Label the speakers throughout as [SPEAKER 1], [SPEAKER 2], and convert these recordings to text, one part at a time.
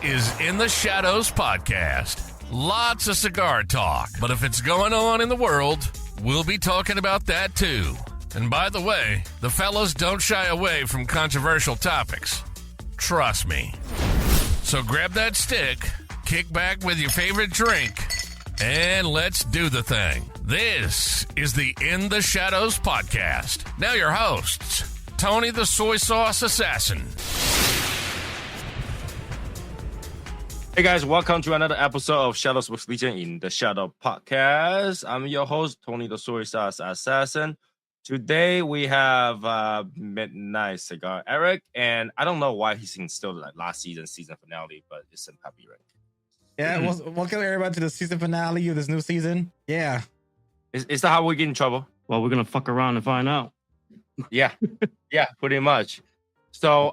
[SPEAKER 1] is In the Shadows Podcast. Lots of cigar talk, but if it's going on in the world, we'll be talking about that too. And by the way, the fellows don't shy away from controversial topics. Trust me. So grab that stick, kick back with your favorite drink, and let's do the thing. This is the In the Shadows Podcast. Now your hosts, Tony the Soy Sauce Assassin.
[SPEAKER 2] Hey guys, welcome to another episode of Shadows with Legion in the Shadow Podcast. I'm your host, Tony the Soy Sauce Assassin. Today we have Midnight Cigar Eric, and I don't know why he's in still like last season finale, but it's in copyright.
[SPEAKER 3] Yeah, welcome everybody to the season finale of this new season. Yeah.
[SPEAKER 2] Is that how we get in trouble?
[SPEAKER 4] Well, we're gonna fuck around and find out.
[SPEAKER 2] Yeah, pretty much. So,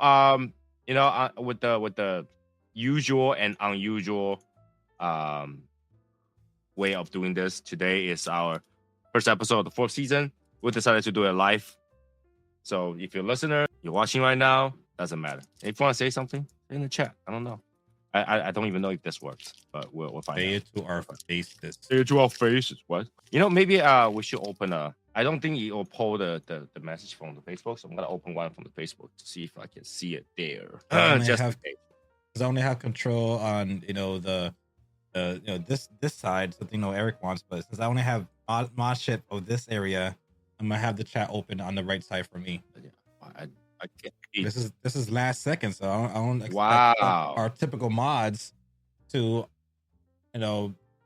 [SPEAKER 2] with the usual and unusual way of doing this, today is our first episode of the fourth season. We decided to do it live. So, if you're a listener, you're watching right now, doesn't matter. If you want to say something, say in the chat. I don't know. I don't even know if this works, but we'll find out.
[SPEAKER 3] Say it to our faces.
[SPEAKER 2] Say it to our faces. What? Maybe we should open I don't think it will pull the message from the Facebook, so I'm gonna open one from the Facebook to see if I can see it there.
[SPEAKER 3] Because I only have control on this side, something Eric wants, but since I only have modship of this area, I'm gonna have the chat open on the right side for me.
[SPEAKER 2] I can't.
[SPEAKER 3] This is last second, so I don't expect our typical mods to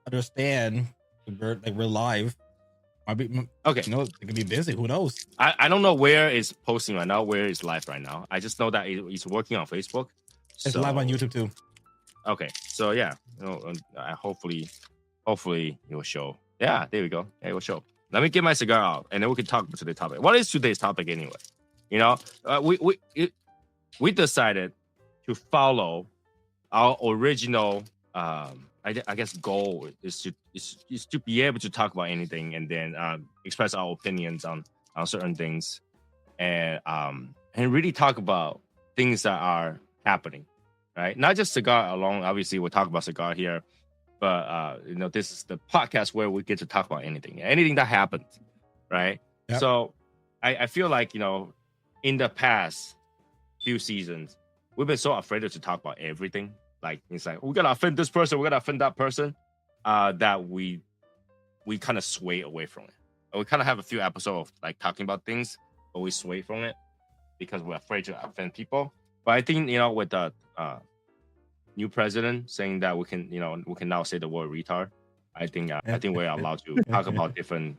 [SPEAKER 3] understand we're live. Okay, it could be busy. Who knows?
[SPEAKER 2] I don't know where it's posting right now, where it's live right now. I just know that it's working on Facebook.
[SPEAKER 3] It's live on YouTube too.
[SPEAKER 2] Okay, so yeah, hopefully it will show. Yeah, there we go. Yeah, it will show. Let me get my cigar out, and then we can talk about today's topic. What is today's topic anyway? We decided to follow our original. I guess goal is to be able to talk about anything and then express our opinions on certain things, and really talk about things that are happening, right? Not just cigar alone. Obviously, we'll talk about cigar here, but this is the podcast where we get to talk about anything that happens, right? Yep. So I feel like in the past few seasons, we've been so afraid to talk about everything. Like it's like we're gonna offend this person, we're gonna offend that person, that we kind of sway away from it. We kind of have a few episodes of like talking about things, but we sway from it because we're afraid to offend people. But I think with the new president saying that we can now say the word retard, I think we're allowed to talk about different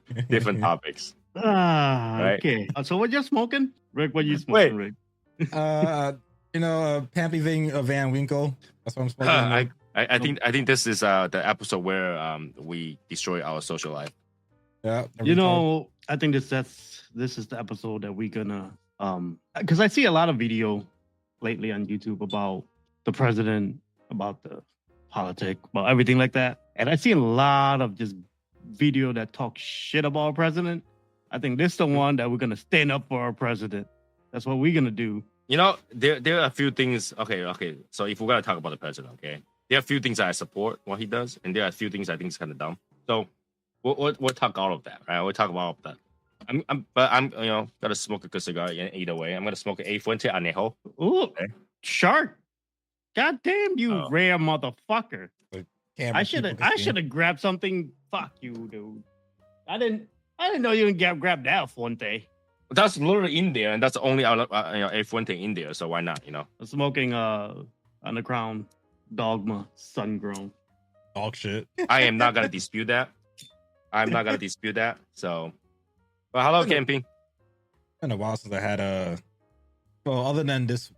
[SPEAKER 2] topics.
[SPEAKER 4] Right? Okay. So what you smoking, Rick? What you smoking, Rick?
[SPEAKER 3] Pampy Van Winkle. That's what I'm smoking.
[SPEAKER 2] I think this is the episode where we destroy our social life.
[SPEAKER 3] Yeah.
[SPEAKER 4] I think this is the episode that we're gonna because I see a lot of video lately on YouTube about the president, about the politics, about everything like that, and I see a lot of just video that talk shit about our president. I think this is the one that we're gonna stand up for our president. That's what we're gonna do.
[SPEAKER 2] There are a few things. Okay. So if we're gonna talk about the president, okay, there are a few things that I support what he does, and there are a few things I think is kind of dumb. So we'll talk all of that, right? We'll talk about all of that. I'm gonna smoke a good cigar either way. I'm gonna smoke an A Fuente Anejo.
[SPEAKER 4] Ooh, okay. Shark! God damn you, rare motherfucker! I should have grabbed something. Fuck you, dude. I didn't know you can grab that Fuente.
[SPEAKER 2] That's literally in there, and that's the only A Fuente in there. So why not?
[SPEAKER 4] I'm smoking Underground Dogma Sun-Grown.
[SPEAKER 3] Dog shit.
[SPEAKER 2] I am not gonna dispute that. So, well, hello, camping.
[SPEAKER 3] It's been a while since I had other than this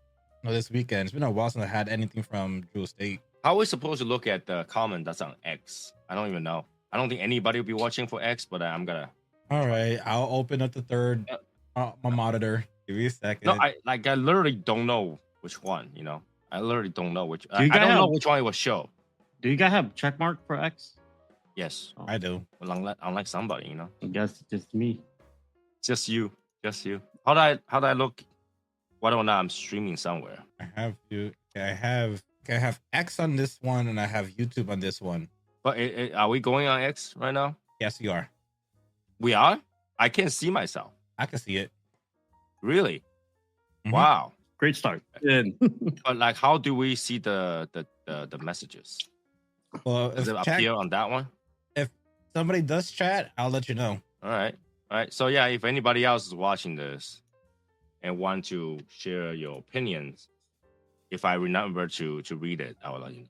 [SPEAKER 3] weekend, it's been a while since I had anything from Drew State.
[SPEAKER 2] How are we supposed to look at the comment that's on X? I don't even know. I don't think anybody will be watching for X, but I'm gonna.
[SPEAKER 3] All right, I'll open up the third my monitor. Give me a second.
[SPEAKER 2] No, I literally don't know which one. I literally don't know which. I don't know which one it will show.
[SPEAKER 4] Do you guys have check mark for X?
[SPEAKER 2] Yes,
[SPEAKER 3] I do.
[SPEAKER 2] Well, unlike somebody,
[SPEAKER 4] I guess just me.
[SPEAKER 2] Just you. How do I look? Whether or not I'm streaming somewhere.
[SPEAKER 3] I have I have X on this one, and I have YouTube on this one.
[SPEAKER 2] But are we going on X right now?
[SPEAKER 3] Yes, you are.
[SPEAKER 2] We are. I can't see myself.
[SPEAKER 3] I can see it.
[SPEAKER 2] Really?
[SPEAKER 3] Mhm.
[SPEAKER 2] Wow.
[SPEAKER 4] Great start. And
[SPEAKER 2] But like, how do we see the messages?
[SPEAKER 3] Well,
[SPEAKER 2] Does it
[SPEAKER 3] if chat,
[SPEAKER 2] appear on that one?
[SPEAKER 3] if somebody does chat, I'll let you know.
[SPEAKER 2] All right. So yeah, if anybody else is watching this and want to share your opinions, if I remember to read it, I will let you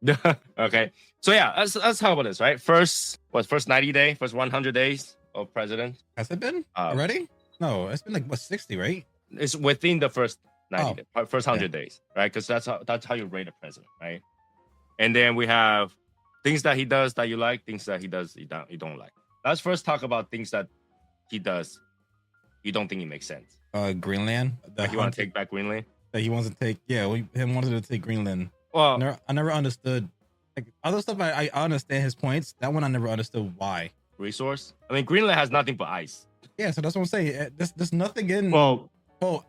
[SPEAKER 2] know. Okay. So yeah, let's talk about this, right? First 90 day, first 100 days of president.
[SPEAKER 3] Has it been already? No, it's been like what 60, right?
[SPEAKER 2] It's within the first 90 days, first 100
[SPEAKER 3] okay.
[SPEAKER 2] days, right? Because that's how you rate a president, right? And then we have things that he does that you like, things that he does you don't like. Let's first talk about things that he does you don't think it makes sense.
[SPEAKER 3] Greenland.
[SPEAKER 2] Like you want to take back Greenland?
[SPEAKER 3] That he wants to take. Yeah, him wanted to take Greenland.
[SPEAKER 2] Well,
[SPEAKER 3] I never understood. Like other stuff, I understand his points. That one I never understood why.
[SPEAKER 2] Resource. I mean, Greenland has nothing but ice.
[SPEAKER 3] Yeah, so that's what I'm saying. There's nothing in.
[SPEAKER 4] well,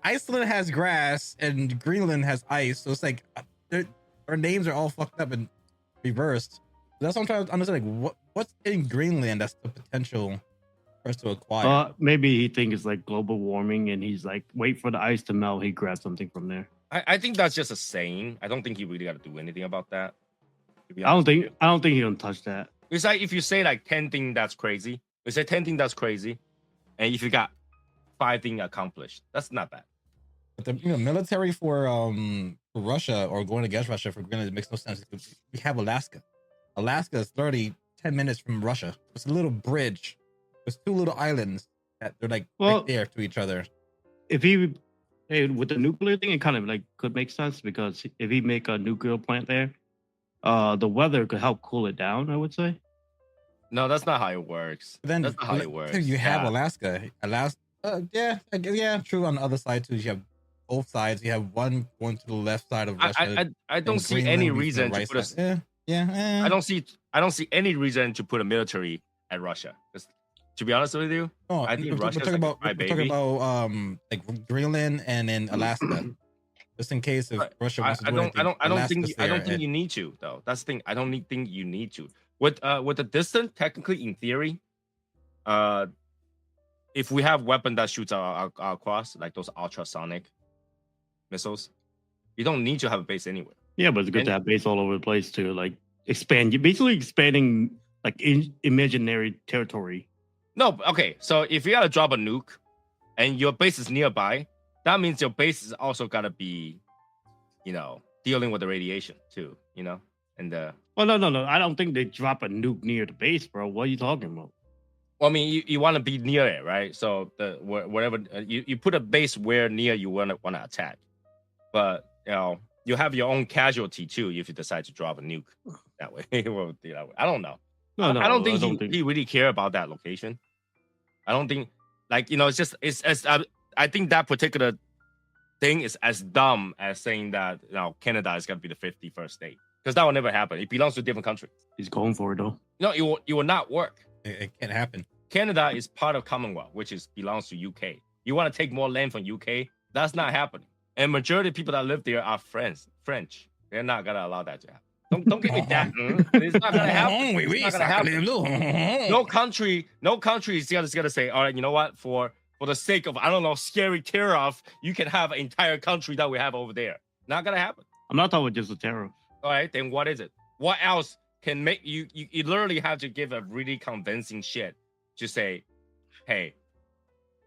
[SPEAKER 3] Iceland has grass and Greenland has ice, so it's like our names are all fucked up and reversed. That's what I'm trying to understand. Like, what's in Greenland that's the potential for us to acquire?
[SPEAKER 4] maybe he thinks it's like global warming, and he's like, wait for the ice to melt. He grabs something from there.
[SPEAKER 2] I think that's just a saying. I don't think he really got to do anything about that.
[SPEAKER 4] I don't think he don't touch that.
[SPEAKER 2] It's like if you say like 10 things that's crazy, we say 10 things that's crazy, and if you got 5 things accomplished, that's not bad.
[SPEAKER 3] But the military for Russia or going against Russia for Greenland makes no sense. We have Alaska. Alaska is 10 minutes from Russia. It's a little bridge. There's 2 little islands that they're like right there to each other.
[SPEAKER 4] If he with the nuclear thing, it kind of like could make sense, because if he make a nuclear plant there, the weather could help cool it down, I would say.
[SPEAKER 2] No, that's not how it works.
[SPEAKER 3] But then
[SPEAKER 2] That's not how it works.
[SPEAKER 3] You have Alaska. Yeah, true. On the other side too, you have both sides. You have one going to the left side of Russia.
[SPEAKER 2] I don't see any reason to put a. I don't see any reason to put a military at Russia. To be honest with you, I think Russia's
[SPEAKER 3] we're talking about like Greenland and then
[SPEAKER 2] Mm.
[SPEAKER 3] Alaska, just in case if Russia wants to do anything.
[SPEAKER 2] I don't think you need to though. That's the thing. I don't think you need to. With the distance, technically, in theory, if we have weapon that shoots across, like those ultrasonic missiles, you don't need to have a base anywhere.
[SPEAKER 4] Yeah, but it's good to have base all over the place to like expand. You're basically expanding like imaginary territory.
[SPEAKER 2] No, okay. So if you gotta drop a nuke, and your base is nearby, that means your base is also gotta be, dealing with the radiation too. And
[SPEAKER 4] Well, no. I don't think they drop a nuke near the base, bro. What are you talking about?
[SPEAKER 2] well, I mean, you want to be near it, right? So wherever you put a base where near you want to attack, but you have your own casualty too if you decide to drop a nuke that way. I don't know.
[SPEAKER 4] No,
[SPEAKER 2] I don't think he really care about that location. I don't think, I think that particular thing is as dumb as saying that Canada is gonna be the 51st state, because that will never happen. It belongs to a different country.
[SPEAKER 4] He's going for it though.
[SPEAKER 2] No, it will not work.
[SPEAKER 3] It can't happen.
[SPEAKER 2] Canada is part of Commonwealth, which belongs to UK. You want to take more land from UK? That's not happening. And majority of people that live there are French. They're not gonna allow that to happen. Don't give me that. It's not gonna happen. It's not gonna happen. No country is just gonna say, all right, you know what? For the sake of, I don't know, scary tariff, you can have an entire country that we have over there. Not gonna happen.
[SPEAKER 4] I'm not talking about just a tariff.
[SPEAKER 2] All right, then what is it? What else can make you literally have to give a really convincing shit to say, hey,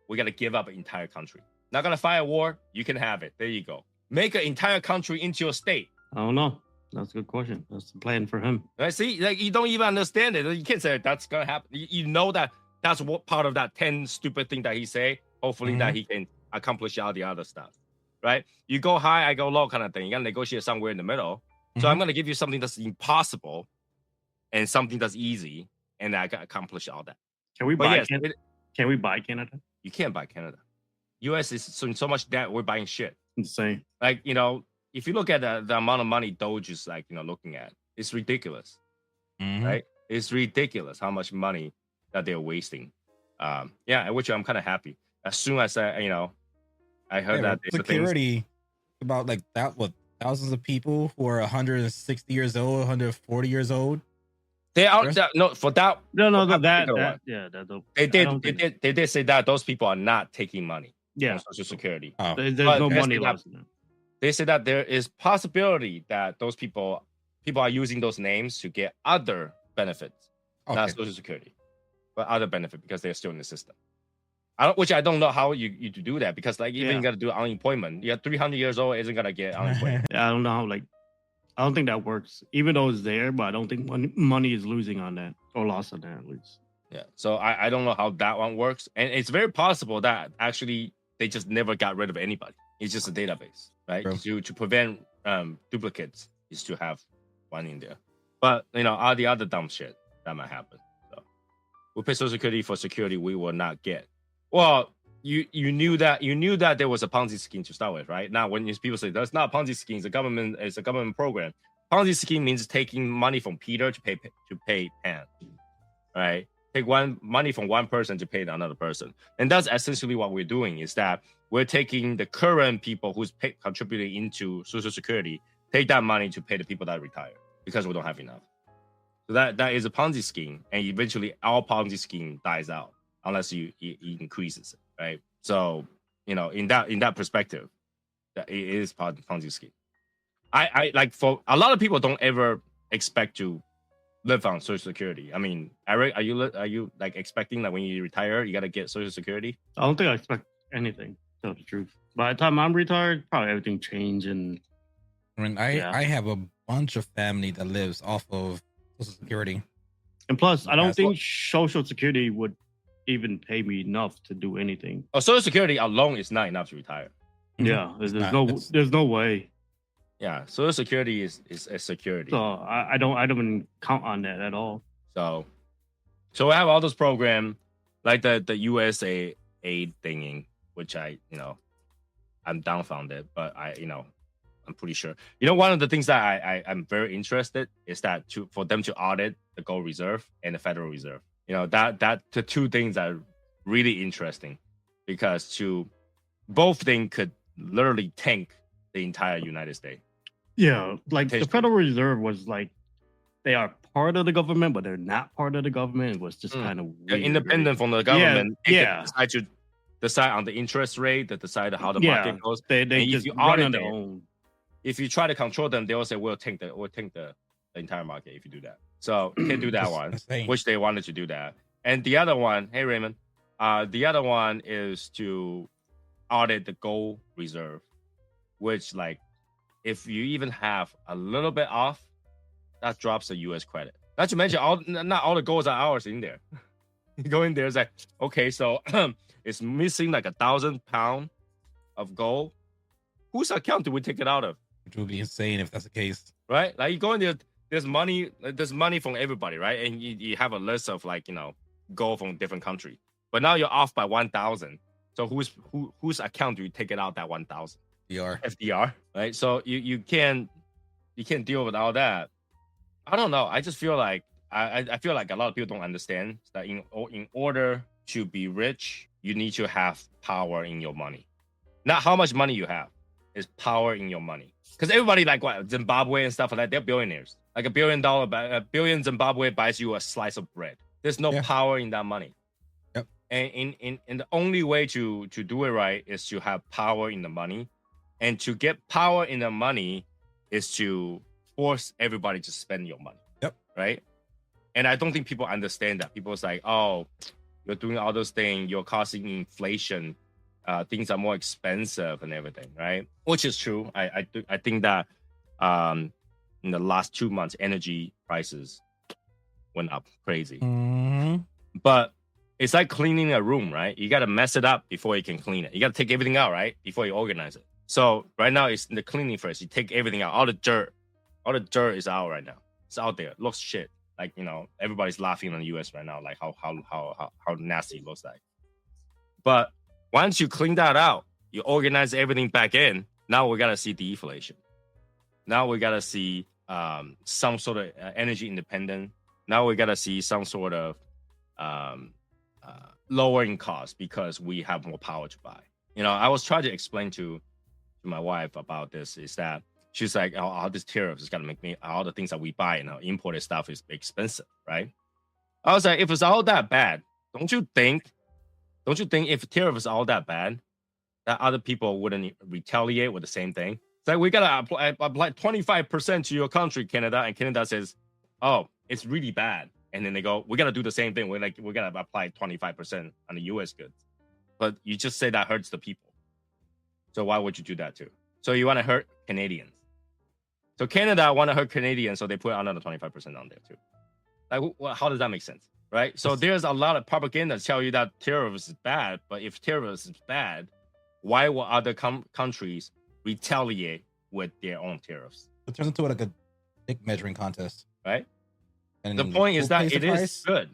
[SPEAKER 2] we gotta give up an entire country. Not gonna fight a war, you can have it. There you go. Make an entire country into a state.
[SPEAKER 4] I don't know. That's a good question. That's the plan for him.
[SPEAKER 2] Right? See, like you don't even understand it. You can't say that's gonna happen. You know that's what part of that 10 stupid thing that he say. Hopefully that he can accomplish all the other stuff. Right? You go high, I go low kind of thing. You gotta negotiate somewhere in the middle. So I'm gonna give you something that's impossible and something that's easy, and I can accomplish all that.
[SPEAKER 4] Can we buy Canada? Can we buy Canada?
[SPEAKER 2] You can't buy Canada. US is in so much debt, we're buying shit.
[SPEAKER 4] Insane.
[SPEAKER 2] Like, if you look at the amount of money Doge is like, looking at, it's ridiculous. Right? It's ridiculous how much money that they're wasting. Which I'm kind of happy. As soon as I heard that
[SPEAKER 3] security about like that with thousands of people who are 160 years old, 140 years old.
[SPEAKER 2] They are
[SPEAKER 3] There's-
[SPEAKER 2] no for that.
[SPEAKER 4] No,
[SPEAKER 2] for that particular one. They did say that those people are not taking money from Social Security.
[SPEAKER 3] Oh,
[SPEAKER 4] There's
[SPEAKER 2] But
[SPEAKER 4] no
[SPEAKER 2] they
[SPEAKER 4] money
[SPEAKER 2] say that-
[SPEAKER 4] loss in it.
[SPEAKER 2] They say that there is possibility that those people are using those names to get other benefits, not
[SPEAKER 3] okay.
[SPEAKER 2] Social Security, but other benefit because they're still in the system. Which I don't know how you do that, because like even you got to do unemployment. You're 300 years old, isn't gonna get unemployment.
[SPEAKER 4] I don't know how, like, I don't think that works. Even though it's there, but I don't think money is losing on that or lost on that at least.
[SPEAKER 2] Yeah. So I don't know how that one works, and it's very possible that actually they just never got rid of anybody. It's just a database, right? To prevent duplicates is to have one in there. But all the other dumb shit that might happen. So we pay Social Security for security we will not get. Well, you knew that there was a Ponzi scheme to start with, right? Now when people say that's not a Ponzi scheme, it's a government program. Ponzi scheme means taking money from Peter to pay Pan, right? Take money from one person to pay another person, and that's essentially what we're doing. Is that we're taking the current people who's contributing into Social Security, take that money to pay the people that retire because we don't have enough. So that is a Ponzi scheme, and eventually our Ponzi scheme dies out unless it increases it, right? So in that perspective, that it is Ponzi scheme. I like, for a lot of people don't ever expect to live on Social Security. I mean, Eric, are you like expecting that when you retire you gotta get Social Security?
[SPEAKER 4] I don't think I expect anything, to tell the truth. By the time I'm retired, probably everything changed. And
[SPEAKER 3] I mean, I have a bunch of family that lives off of Social Security.
[SPEAKER 4] And plus, I don't think Social Security would even pay me enough to do anything.
[SPEAKER 2] Oh, Social Security alone is not enough to retire.
[SPEAKER 4] Yeah, there's no way.
[SPEAKER 2] Yeah, Social Security is a security.
[SPEAKER 4] So I don't even count on that at all.
[SPEAKER 2] So we have all those programs like the USA aid thingy, which I'm dumbfounded, but I'm pretty sure. One of the things that I'm very interested is that for them to audit the gold reserve and the Federal Reserve. That the two things are really interesting, because both things could literally tank the entire United States.
[SPEAKER 4] Yeah, like the Federal Reserve was like, they are part of the government, but they're not part of the government. It was just kind of weird,
[SPEAKER 2] independent from the government.
[SPEAKER 4] Yeah.
[SPEAKER 2] They decide on the interest rate, they decide how the market goes.
[SPEAKER 4] They just run on their own.
[SPEAKER 2] If you try to control them, they will say we'll tank the entire market if you do that. So you can't do that one, which they wanted to do that. And the other one, hey Raymond, the other one is to audit the gold reserve, which, like, if you even have a little bit off, that drops the U.S. credit. Not to mention, not all the golds are ours in there. You go in there, it's like, okay, so it's missing like 1,000 pounds of gold. Whose account do we take it out of?
[SPEAKER 3] Which would be insane if that's the case,
[SPEAKER 2] right? Like, you go in there, there's money from everybody, right? And you have a list of, like, gold from different countries. But now you're off by 1,000. So whose account do you take it out that 1,000? FDR, right? So you can't deal with all that. I don't know. I just feel like I feel like a lot of people don't understand that in order to be rich, you need to have power in your money. Not how much money you have, is power in your money. Because everybody, like, what, Zimbabwe and stuff like that, they're billionaires. Like a $1 billion Zimbabwe buys you a slice of bread. There's no power in that money.
[SPEAKER 3] Yep.
[SPEAKER 2] And the only way to do it right is to have power in the money. And to get power in the money is to force everybody to spend your money.
[SPEAKER 3] Yep.
[SPEAKER 2] Right? And I don't think people understand that. People's like, oh, you're doing all those things, you're causing inflation. Things are more expensive and everything, right? Which is true. I think that in the last 2 months, energy prices went up crazy.
[SPEAKER 3] Mm-hmm.
[SPEAKER 2] But it's like cleaning a room, right? You got to mess it up before you can clean it. You got to take everything out, right? Before you organize it. So right now it's the cleaning first. You take everything out. All the dirt is out right now. It's out there. It looks shit. Like, everybody's laughing in the US right now, like how nasty it looks like. But once you clean that out, you organize everything back in. Now we gotta see deflation. Now we gotta see some sort of energy independence. Now we gotta see some sort of lowering costs because we have more power to buy. I was trying to explain to my wife about this, is that she's like, oh, all this tariffs is gonna make me all the things that we buy and imported stuff is expensive, right? I was like, if it's all that bad, don't you think if tariff is all that bad, that other people wouldn't retaliate with the same thing? It's like we gotta apply 25% to your country, Canada, and Canada says, oh, it's really bad. And then they go, we gotta do the same thing. We're gonna apply 25% on the US goods. But you just say that hurts the people. So why would you do that too? So you want to hurt Canadians. So Canada want to hurt Canadians, so they put another 25% on there too. Like, how does that make sense? Right? So there's a lot of propaganda tell you that terrorism is bad, but if terrorism is bad, why will other countries retaliate with their own tariffs?
[SPEAKER 3] It turns into like a dick measuring contest,
[SPEAKER 2] right?
[SPEAKER 3] And
[SPEAKER 2] the point is that it is good.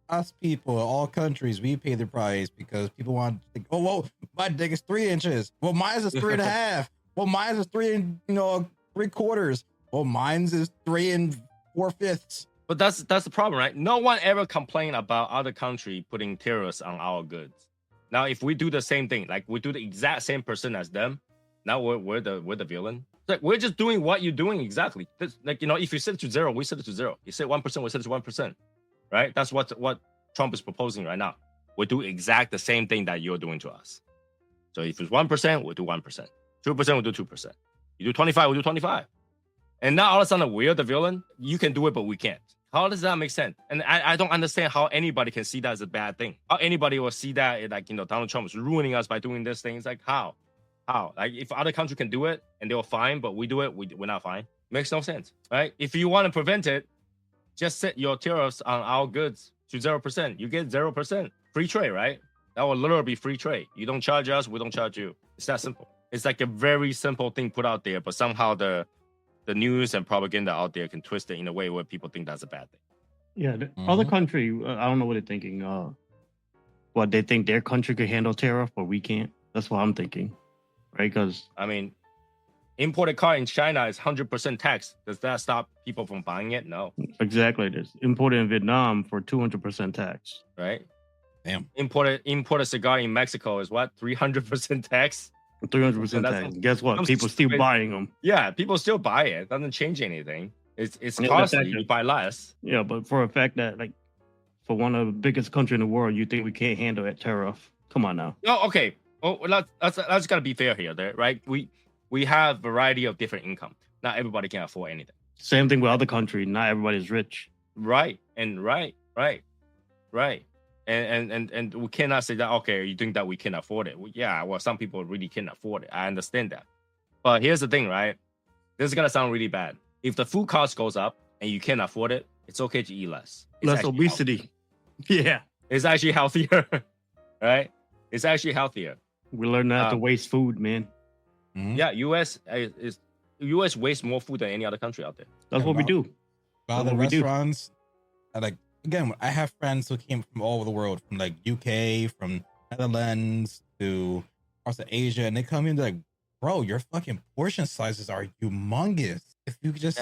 [SPEAKER 3] Us people, all countries, we pay the price because people want to think, oh, whoa, my dick is 3 inches. Well, mine's is 3.5. Well, mine's is 3 3/4. Well, mine's is 3 4/5.
[SPEAKER 2] But that's the problem, right? No one ever complained about other country putting tariffs on our goods. Now, if we do the same thing, like we do the exact same percent as them, now we're the villain. It's like we're just doing what you're doing exactly. Like, if you set it to 0, we set it to 0. You set 1%, we set it to 1%. Right? That's what Trump is proposing right now. We do exact the same thing that you're doing to us. So if it's 1%, we'll do 1%. 2%, we'll do 2%. You do 25, we'll do 25. And now all of a sudden we're the villain. You can do it, but we can't. How does that make sense? And I don't understand how anybody can see that as a bad thing. How anybody will see that like, Donald Trump is ruining us by doing this thing. It's like, how? Like, if other country can do it and they're fine, but we do it, we're not fine. Makes no sense, right? If you want to prevent it, just set your tariffs on our goods to 0%. You get 0%. Free trade, right? That will literally be free trade. You don't charge us, we don't charge you. It's that simple. It's like a very simple thing put out there, but somehow the news and propaganda out there can twist it in a way where people think that's a bad thing.
[SPEAKER 4] Yeah, the other country, I don't know what they're thinking. What they think their country could handle tariff, but we can't. That's what I'm thinking, right? Because
[SPEAKER 2] imported car in China is 100% tax. Does that stop people from buying it? No.
[SPEAKER 4] Exactly. This imported in Vietnam for 200% tax.
[SPEAKER 2] Right.
[SPEAKER 3] Damn.
[SPEAKER 2] Imported cigar in Mexico is what? 300% tax.
[SPEAKER 4] 300% tax. Guess what? People still buying them.
[SPEAKER 2] Yeah, people still buy it. Doesn't change anything. It's costly. You buy less.
[SPEAKER 4] Yeah, but for a fact that for one of the biggest country in the world, you think we can't handle that tariff? Come on now.
[SPEAKER 2] Oh, okay. Oh, let's gotta be fair here, right? We have variety of different income. Not everybody can afford anything.
[SPEAKER 4] Same thing with other countries. Not everybody's rich.
[SPEAKER 2] Right. And we cannot say that, okay, you think that we can afford it. Well, some people really can afford it. I understand that. But here's the thing, right? This is going to sound really bad. If the food cost goes up and you can't afford it, it's okay to eat less.
[SPEAKER 4] Less obesity. Yeah.
[SPEAKER 2] It's actually healthier, right? It's actually healthier.
[SPEAKER 4] We learn not to waste food, man.
[SPEAKER 2] Mm-hmm. Yeah, US wastes more food than any other country out there.
[SPEAKER 4] That's what we do.
[SPEAKER 3] While the restaurants, again, I have friends who came from all over the world, from like UK, from Netherlands to parts of Asia, and they come in like, bro, your fucking portion sizes are humongous. If you could just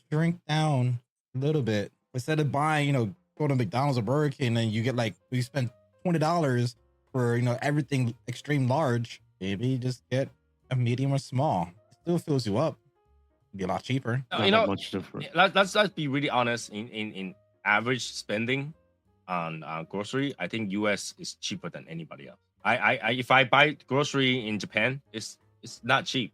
[SPEAKER 3] shrink down a little bit, instead of buying, go to McDonald's or Burger King, and you get you spend $20 for everything extreme large. Maybe you just get a medium or small. It still fills you up. It'd be a lot cheaper.
[SPEAKER 4] Much different.
[SPEAKER 2] Let's be really honest. In average spending on grocery, I think US is cheaper than anybody else. If I buy grocery in Japan, it's not cheap.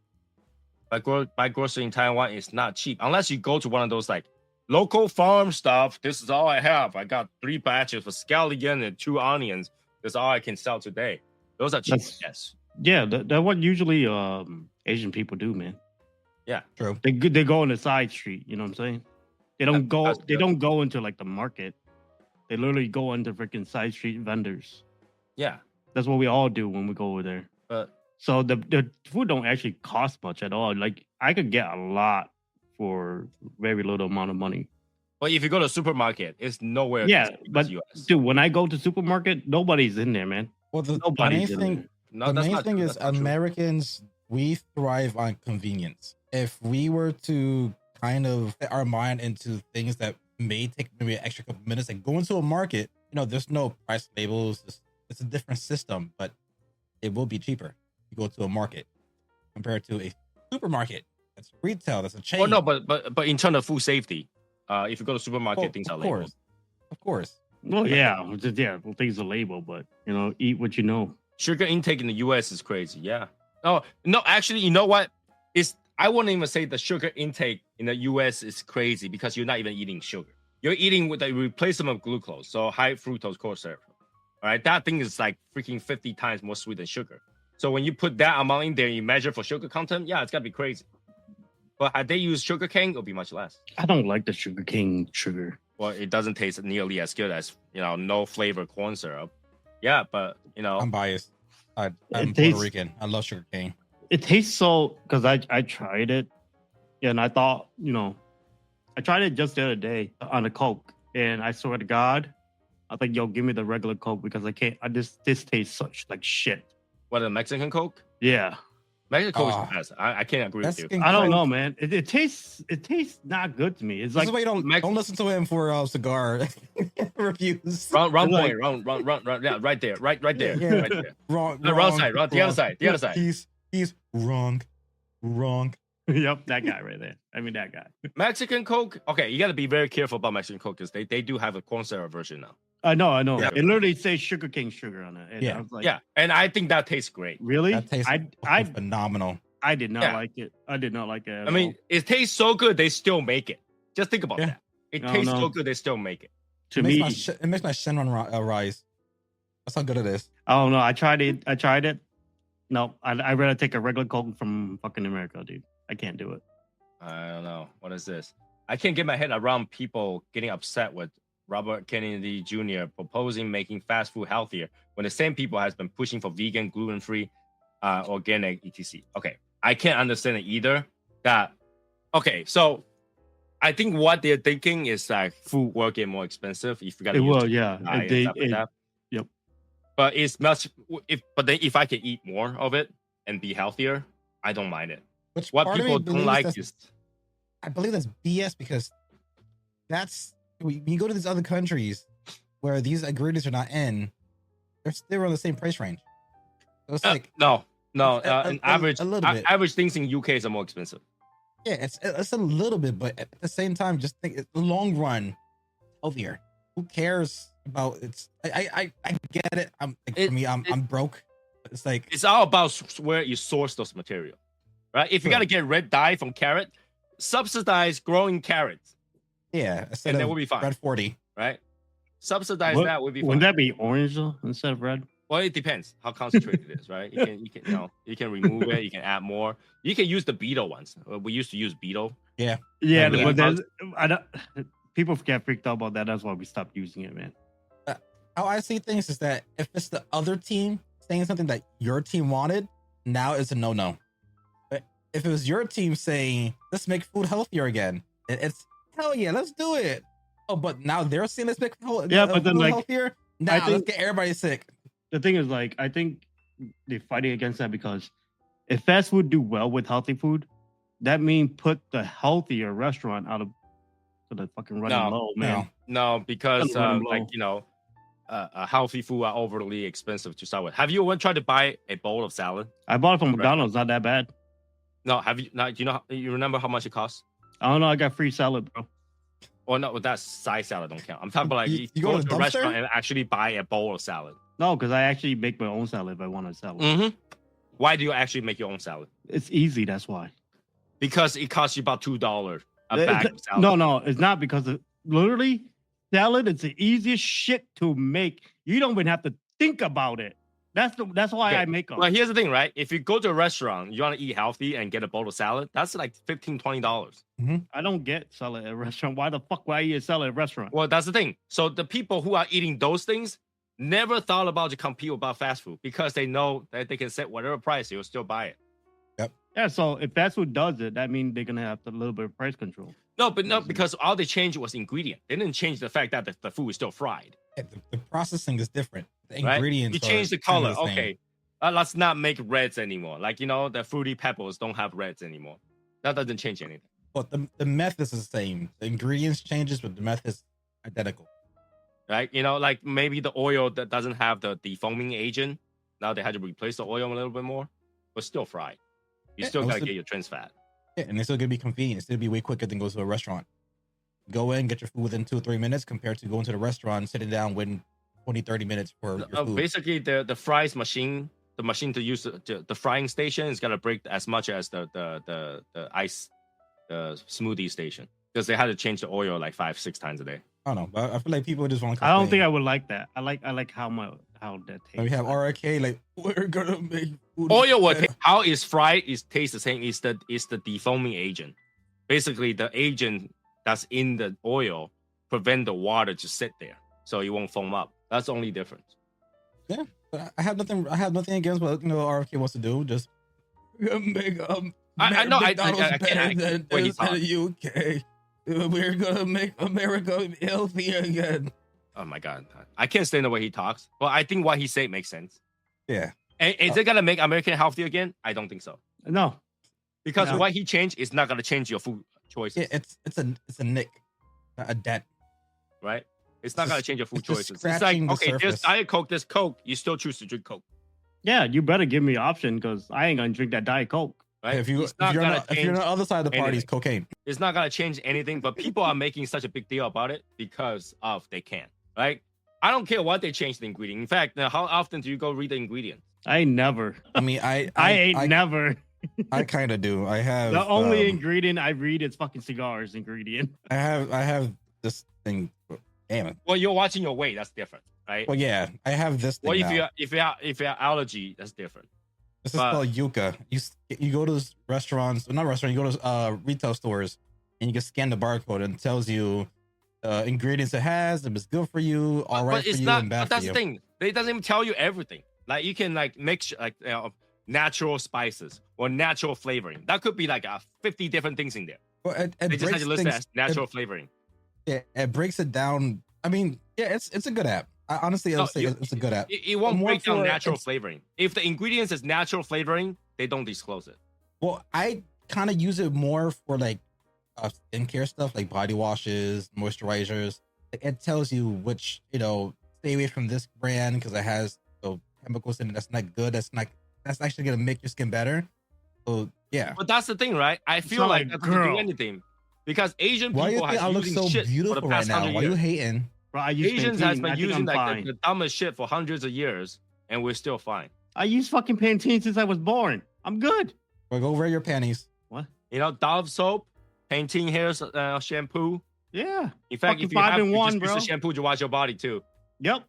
[SPEAKER 2] Buy grocery in Taiwan, it's not cheap unless you go to one of those like local farm stuff. This is all I have. I got 3 batches of scallion and 2 onions. That's all I can sell today. Those are cheap. Yes.
[SPEAKER 4] Yeah, that's what usually Asian people do, man.
[SPEAKER 2] Yeah,
[SPEAKER 3] true.
[SPEAKER 4] They go on the side street. You know what I'm saying? They don't go. They don't go into like the market. They literally go into freaking side street vendors.
[SPEAKER 2] Yeah,
[SPEAKER 4] that's what we all do when we go over there. So the food don't actually cost much at all. Like I could get a lot for very little amount of money.
[SPEAKER 2] But if you go to the supermarket, it's nowhere.
[SPEAKER 4] Yeah, but dude, when I go to supermarket, nobody's in there, man.
[SPEAKER 3] Well, the main thing is Americans, we thrive on convenience. If we were to kind of fit our mind into things that may take maybe an extra couple minutes, like go into a market, there's no price labels. It's a different system, but it will be cheaper. You go to a market compared to a supermarket. It's retail. That's a chain.
[SPEAKER 2] Well, no, but in terms of food safety, if you go to supermarket, things are labeled.
[SPEAKER 3] Of course.
[SPEAKER 4] Well, yeah, well, things are labeled, but eat what you know.
[SPEAKER 2] Sugar intake in the U.S. is crazy. Yeah. Oh no, actually, you know what? I wouldn't even say the sugar intake in the U.S. is crazy because you're not even eating sugar. You're eating with a replacement of glucose, so high fructose corn syrup. All right, that thing is like freaking 50 times more sweet than sugar. So when you put that amount in there, you measure for sugar content. Yeah, it's gotta be crazy. But had they used sugar cane, it'll be much less.
[SPEAKER 4] I don't like the sugar cane sugar.
[SPEAKER 2] Well, it doesn't taste nearly as good as no flavor corn syrup. Yeah, but
[SPEAKER 3] I'm biased. I'm
[SPEAKER 4] tastes,
[SPEAKER 3] Puerto Rican. I love sugar cane.
[SPEAKER 4] It tastes so because I tried it, and I thought I tried it just the other day on a Coke, and I swear to God, I think give me the regular Coke because I can't. This tastes such like shit.
[SPEAKER 2] What, a Mexican Coke?
[SPEAKER 4] Yeah.
[SPEAKER 2] Mexican Coke is the best. I can't agree with you.
[SPEAKER 4] I don't know, man. It tastes not good to me. It's like
[SPEAKER 3] why you don't listen to him for cigar reviews.
[SPEAKER 2] Wrong point. Wrong. Yeah, right there. Right there.
[SPEAKER 3] Yeah.
[SPEAKER 2] Right there.
[SPEAKER 3] Wrong
[SPEAKER 2] side. The other side.
[SPEAKER 3] He's wrong.
[SPEAKER 4] Yep, that guy right there. I mean, that guy.
[SPEAKER 2] Mexican Coke. Okay, you got to be very careful about Mexican Coke because they do have a corn syrup version now.
[SPEAKER 4] I know.
[SPEAKER 2] Yeah.
[SPEAKER 4] It literally says sugar cane sugar on it. And
[SPEAKER 3] yeah.
[SPEAKER 4] I was like,
[SPEAKER 2] yeah, and I think that tastes great.
[SPEAKER 4] Really?
[SPEAKER 3] That tastes phenomenal.
[SPEAKER 4] I did not like it. I did not like it.
[SPEAKER 2] I mean, it tastes so good they still make it. Just think about that. It tastes so good they still make it.
[SPEAKER 3] To me, it makes my Shenron rise. That's how good it is.
[SPEAKER 4] I don't know. I tried it. No, I'd rather take a regular Coke from fucking America, dude. I can't do it.
[SPEAKER 2] I don't know. What is this? I can't get my head around people getting upset with Robert Kennedy Jr. proposing making fast food healthier when the same people has been pushing for vegan, gluten-free, organic, etc. Okay, I can't understand it either. So I think what they're thinking is like food will get more expensive if you got to use
[SPEAKER 4] will, yeah. Yep.
[SPEAKER 2] But it's much. If I can eat more of it and be healthier, I don't mind it. What people don't like is,
[SPEAKER 3] I believe that's BS because when you go to these other countries where these ingredients are not in, they're on the same price range. So it's like average things in UK are more expensive. Yeah, it's a little bit, but at the same time, just think the long run, healthier. Who cares about it's? I get it. I'm broke. It's like
[SPEAKER 2] it's all about where you source those materials, right? If you got to get red dye from carrot, subsidize growing carrots.
[SPEAKER 3] Yeah,
[SPEAKER 2] and that will be fine.
[SPEAKER 3] Red 40,
[SPEAKER 2] right? Subsidize that would be fine.
[SPEAKER 4] Wouldn't that be orange though instead of red?
[SPEAKER 2] Well, it depends how concentrated it is, right? You can remove it. You can add more. You can use the beetle ones. We used to use beetle.
[SPEAKER 3] Yeah.
[SPEAKER 4] But people get freaked out about that. That's why we stopped using it, man.
[SPEAKER 3] How I see things is that if it's the other team saying something that your team wanted, now it's a no-no. But if it was your team saying, let's make food healthier again, it's hell yeah, let's do it. Oh, but now they're saying let's make food healthier. Now let's get everybody sick.
[SPEAKER 4] The thing is, like, I think they're fighting against that because if fast food do well with healthy food, that means put the healthier restaurant out of the fucking running low, man.
[SPEAKER 2] No, because healthy food are overly expensive to start with. Have you ever tried to buy a bowl of salad?
[SPEAKER 4] I bought it from McDonald's. Not that bad.
[SPEAKER 2] No, have you? Now, you remember how much it costs?
[SPEAKER 4] I don't know. I got free salad, bro.
[SPEAKER 2] Well, no, that side salad don't count. I'm talking about like you go to a restaurant and actually buy a bowl of salad.
[SPEAKER 4] No, because I actually make my own salad if I want a salad.
[SPEAKER 2] Mm-hmm. Why do you actually make your own salad?
[SPEAKER 4] It's easy. That's why.
[SPEAKER 2] Because it costs you about $2 a bag of salad.
[SPEAKER 4] No, it's not because literally salad is the easiest shit to make. You don't even have to think about it. That's why I make them.
[SPEAKER 2] Well, here's the thing, right? If you go to a restaurant, you want to eat healthy and get a bowl of salad, that's like $15, $20.
[SPEAKER 3] Mm-hmm.
[SPEAKER 4] I don't get salad at a restaurant. Why the fuck would I eat a salad at a restaurant?
[SPEAKER 2] Well, that's the thing. So the people who are eating those things never thought about to compete about fast food because they know that they can set whatever price, they'll still buy it.
[SPEAKER 3] Yep.
[SPEAKER 4] Yeah, so if fast food does it, that means they're going to have a little bit of price control.
[SPEAKER 2] No, because all they changed was ingredient. They didn't change the fact that the food is still fried.
[SPEAKER 3] Yeah, the processing is different. The ingredients
[SPEAKER 2] You change the color. Okay, let's not make reds anymore. Like, the Fruity Pebbles don't have reds anymore. That doesn't change anything.
[SPEAKER 3] But the method is the same. The ingredients changes, but the method is identical.
[SPEAKER 2] Right? Like maybe the oil that doesn't have the defoaming agent. Now they had to replace the oil a little bit more, but still fried. You still got to get your trans fat.
[SPEAKER 3] Yeah, and it's still gonna be convenient. It's gonna be way quicker than go to a restaurant. Go in, get your food within 2 or 3 minutes compared to going to the restaurant and sitting down waiting 20, 30 minutes for your food.
[SPEAKER 2] Basically, the fries machine, the machine to use the frying station is gonna break as much as the ice, the smoothie station, because they had to change the oil like 5-6 times a day.
[SPEAKER 3] I don't know, but I feel like people just want to.
[SPEAKER 4] I don't think I would like that. I like how that tastes.
[SPEAKER 3] We have RK like we're gonna make food
[SPEAKER 2] Oil will
[SPEAKER 3] better.
[SPEAKER 2] how it's fried is tastes the same. Is the defoaming agent. Basically, the agent that's in the oil prevent the water to sit there, so it won't foam up. That's the only difference.
[SPEAKER 3] Yeah, but I have nothing against what RFK wants to do. Just make
[SPEAKER 2] I know. I
[SPEAKER 3] better
[SPEAKER 2] can't.
[SPEAKER 3] than the UK. We're gonna make America healthy again.
[SPEAKER 2] Oh my god, I can't stand the way he talks. But I think what he said makes sense.
[SPEAKER 3] Yeah.
[SPEAKER 2] And is it gonna make America healthy again? I don't think so.
[SPEAKER 4] No,
[SPEAKER 2] Because what he changed is not gonna change your food choices.
[SPEAKER 3] Yeah, it's a nick, not a dent.
[SPEAKER 2] Right? It's not gonna change your food
[SPEAKER 3] it's just
[SPEAKER 2] choices. It's like,
[SPEAKER 3] scratching the
[SPEAKER 2] okay,
[SPEAKER 3] surface.
[SPEAKER 2] there's Diet Coke, there's Coke. You still choose to drink Coke,
[SPEAKER 4] yeah, you better give me an option because I ain't gonna drink that Diet Coke.
[SPEAKER 2] right?
[SPEAKER 3] If you're
[SPEAKER 2] It's not gonna
[SPEAKER 3] on the
[SPEAKER 2] change
[SPEAKER 3] other side of the party, it's
[SPEAKER 2] anything.
[SPEAKER 3] cocaine.
[SPEAKER 2] It's not gonna change anything, but people are making such a big deal about it because of they can, right? I don't care what they change the ingredient. In fact, now, how often do you go read the ingredient?
[SPEAKER 4] I ain't never.
[SPEAKER 3] I mean, I
[SPEAKER 4] ain't never.
[SPEAKER 3] I kind of do. I have
[SPEAKER 4] The only ingredient I read is fucking cigars ingredient.
[SPEAKER 3] I have this thing. Damn it.
[SPEAKER 2] Well, you're watching your weight. That's different, right?
[SPEAKER 3] Well, yeah, I have this thing
[SPEAKER 2] Well,
[SPEAKER 3] now.
[SPEAKER 2] if you have allergy, that's different.
[SPEAKER 3] This is called Yucca. You go to restaurants, not restaurant. You go to retail stores, and you can scan the barcode and it tells you ingredients it has, if it's good for you, all right
[SPEAKER 2] But it's
[SPEAKER 3] for you,
[SPEAKER 2] not.
[SPEAKER 3] and bad
[SPEAKER 2] But that's
[SPEAKER 3] for
[SPEAKER 2] the
[SPEAKER 3] you.
[SPEAKER 2] thing. It doesn't even tell you everything. Like you can like mix like natural spices or natural flavoring. That could be like 50 different things in there.
[SPEAKER 3] Well, it
[SPEAKER 2] They just had
[SPEAKER 3] breaks
[SPEAKER 2] to list it
[SPEAKER 3] things-
[SPEAKER 2] as natural flavoring.
[SPEAKER 3] it breaks it down. I mean, yeah, it's a good app. I honestly
[SPEAKER 2] No,
[SPEAKER 3] would say it's a good app.
[SPEAKER 2] It won't
[SPEAKER 3] more
[SPEAKER 2] break down
[SPEAKER 3] for-
[SPEAKER 2] natural
[SPEAKER 3] it's-
[SPEAKER 2] flavoring. If the ingredients is natural flavoring, they don't disclose it.
[SPEAKER 3] Well, I kind of use it more for like skincare stuff, like body washes, moisturizers. It tells you which, stay away from this brand because it has chemicals in it that's not good. That's actually gonna make your skin better. So yeah.
[SPEAKER 2] But that's the thing, right? I feel
[SPEAKER 4] not
[SPEAKER 2] like
[SPEAKER 4] like
[SPEAKER 2] that doesn't do
[SPEAKER 4] girl.
[SPEAKER 2] anything because Asian
[SPEAKER 3] Why you
[SPEAKER 2] people
[SPEAKER 3] think I
[SPEAKER 2] have
[SPEAKER 3] look
[SPEAKER 2] using
[SPEAKER 3] so
[SPEAKER 2] shit for the
[SPEAKER 3] beautiful right
[SPEAKER 2] past
[SPEAKER 3] now?
[SPEAKER 2] 100
[SPEAKER 3] Why you
[SPEAKER 2] years.
[SPEAKER 3] hating?
[SPEAKER 4] Bro, I use
[SPEAKER 2] Asians
[SPEAKER 4] Pantene.
[SPEAKER 2] has been
[SPEAKER 4] I think
[SPEAKER 2] using
[SPEAKER 4] I'm
[SPEAKER 2] like
[SPEAKER 4] fine.
[SPEAKER 2] the dumbest shit for hundreds of years, and we're still fine.
[SPEAKER 4] I use fucking Pantene since I was born. I'm good.
[SPEAKER 3] Well, go wear your panties.
[SPEAKER 4] What?
[SPEAKER 2] Dove soap, Pantene hair shampoo.
[SPEAKER 4] Yeah.
[SPEAKER 2] In fact,
[SPEAKER 4] Fucking
[SPEAKER 2] if you have
[SPEAKER 4] 5-in-1,
[SPEAKER 2] just use
[SPEAKER 4] bro.
[SPEAKER 2] the shampoo to wash your body too.
[SPEAKER 4] Yep.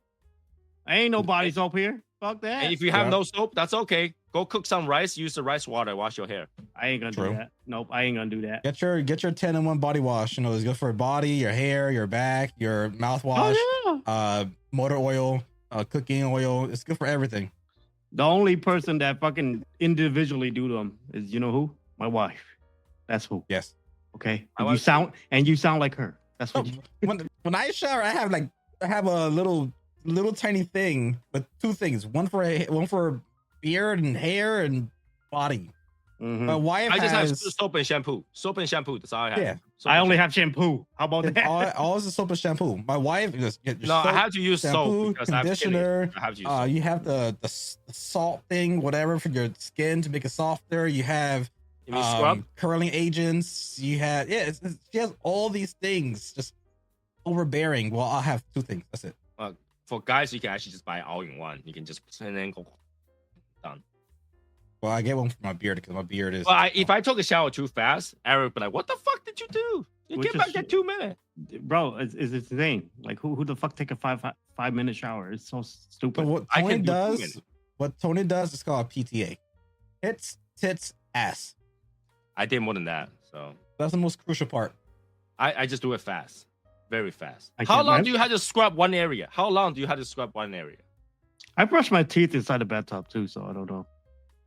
[SPEAKER 4] I ain't no body soap here. Fuck that.
[SPEAKER 2] And if you have
[SPEAKER 3] Yeah.
[SPEAKER 2] no soap, that's okay. Go cook some rice. Use the rice water. Wash your hair.
[SPEAKER 4] I ain't gonna
[SPEAKER 3] True.
[SPEAKER 4] do that. Nope. I ain't gonna do that.
[SPEAKER 3] Get your 10-in-1 body wash. It's good for your body, your hair, your back, your mouthwash,
[SPEAKER 4] Oh, yeah.
[SPEAKER 3] motor oil, cooking oil. It's good for everything.
[SPEAKER 4] The only person that fucking individually do them is you know who? My wife. That's who.
[SPEAKER 3] Yes.
[SPEAKER 4] Okay.
[SPEAKER 2] My
[SPEAKER 4] And
[SPEAKER 2] wife-
[SPEAKER 4] you sound like her. That's what.
[SPEAKER 3] When I shower, I have a little tiny thing with two things. One for beard and hair and body.
[SPEAKER 4] Mhm.
[SPEAKER 3] My wife
[SPEAKER 2] I just have
[SPEAKER 3] has
[SPEAKER 2] soap and shampoo. Soap and shampoo. That's all I have.
[SPEAKER 3] Yeah.
[SPEAKER 2] Soap
[SPEAKER 4] I
[SPEAKER 2] and
[SPEAKER 4] only
[SPEAKER 2] shampoo.
[SPEAKER 4] have shampoo. How about that?
[SPEAKER 3] all is the soap and shampoo. My wife just get your
[SPEAKER 2] No, I
[SPEAKER 3] soap,
[SPEAKER 2] have to use
[SPEAKER 3] shampoo,
[SPEAKER 2] soap because I have skin
[SPEAKER 3] conditioner.
[SPEAKER 2] issues. I have to use soap.
[SPEAKER 3] You have the salt thing, whatever, for your skin to make it softer. You have
[SPEAKER 2] You mean scrub?
[SPEAKER 3] curling agents. You have she has all these things just overbearing. Well, I'll have two things. That's it.
[SPEAKER 2] For guys, you can actually just buy it all in one. You can just and then go done.
[SPEAKER 3] Well, I get one for my beard because my beard is.
[SPEAKER 2] But if I took a shower too fast, Eric would be like, "What the fuck did you do? You
[SPEAKER 4] Which
[SPEAKER 2] came back
[SPEAKER 4] is-
[SPEAKER 2] in 2 minutes."
[SPEAKER 4] Bro, it's insane. Like who the fuck take a 5-minute shower? It's so
[SPEAKER 3] But
[SPEAKER 4] stupid.
[SPEAKER 3] what
[SPEAKER 2] I
[SPEAKER 3] Tony
[SPEAKER 2] can do 2
[SPEAKER 3] does,
[SPEAKER 2] minutes.
[SPEAKER 3] is called PTA. It's tits ass.
[SPEAKER 2] I did more than that, so
[SPEAKER 3] That's the most crucial part.
[SPEAKER 2] I just do it fast, very fast.
[SPEAKER 4] I
[SPEAKER 2] How
[SPEAKER 4] can't-
[SPEAKER 2] long
[SPEAKER 4] I-
[SPEAKER 2] do you have to scrub one area? How long do you have to scrub one area?
[SPEAKER 4] I brush my teeth inside the bathtub too, so I don't know.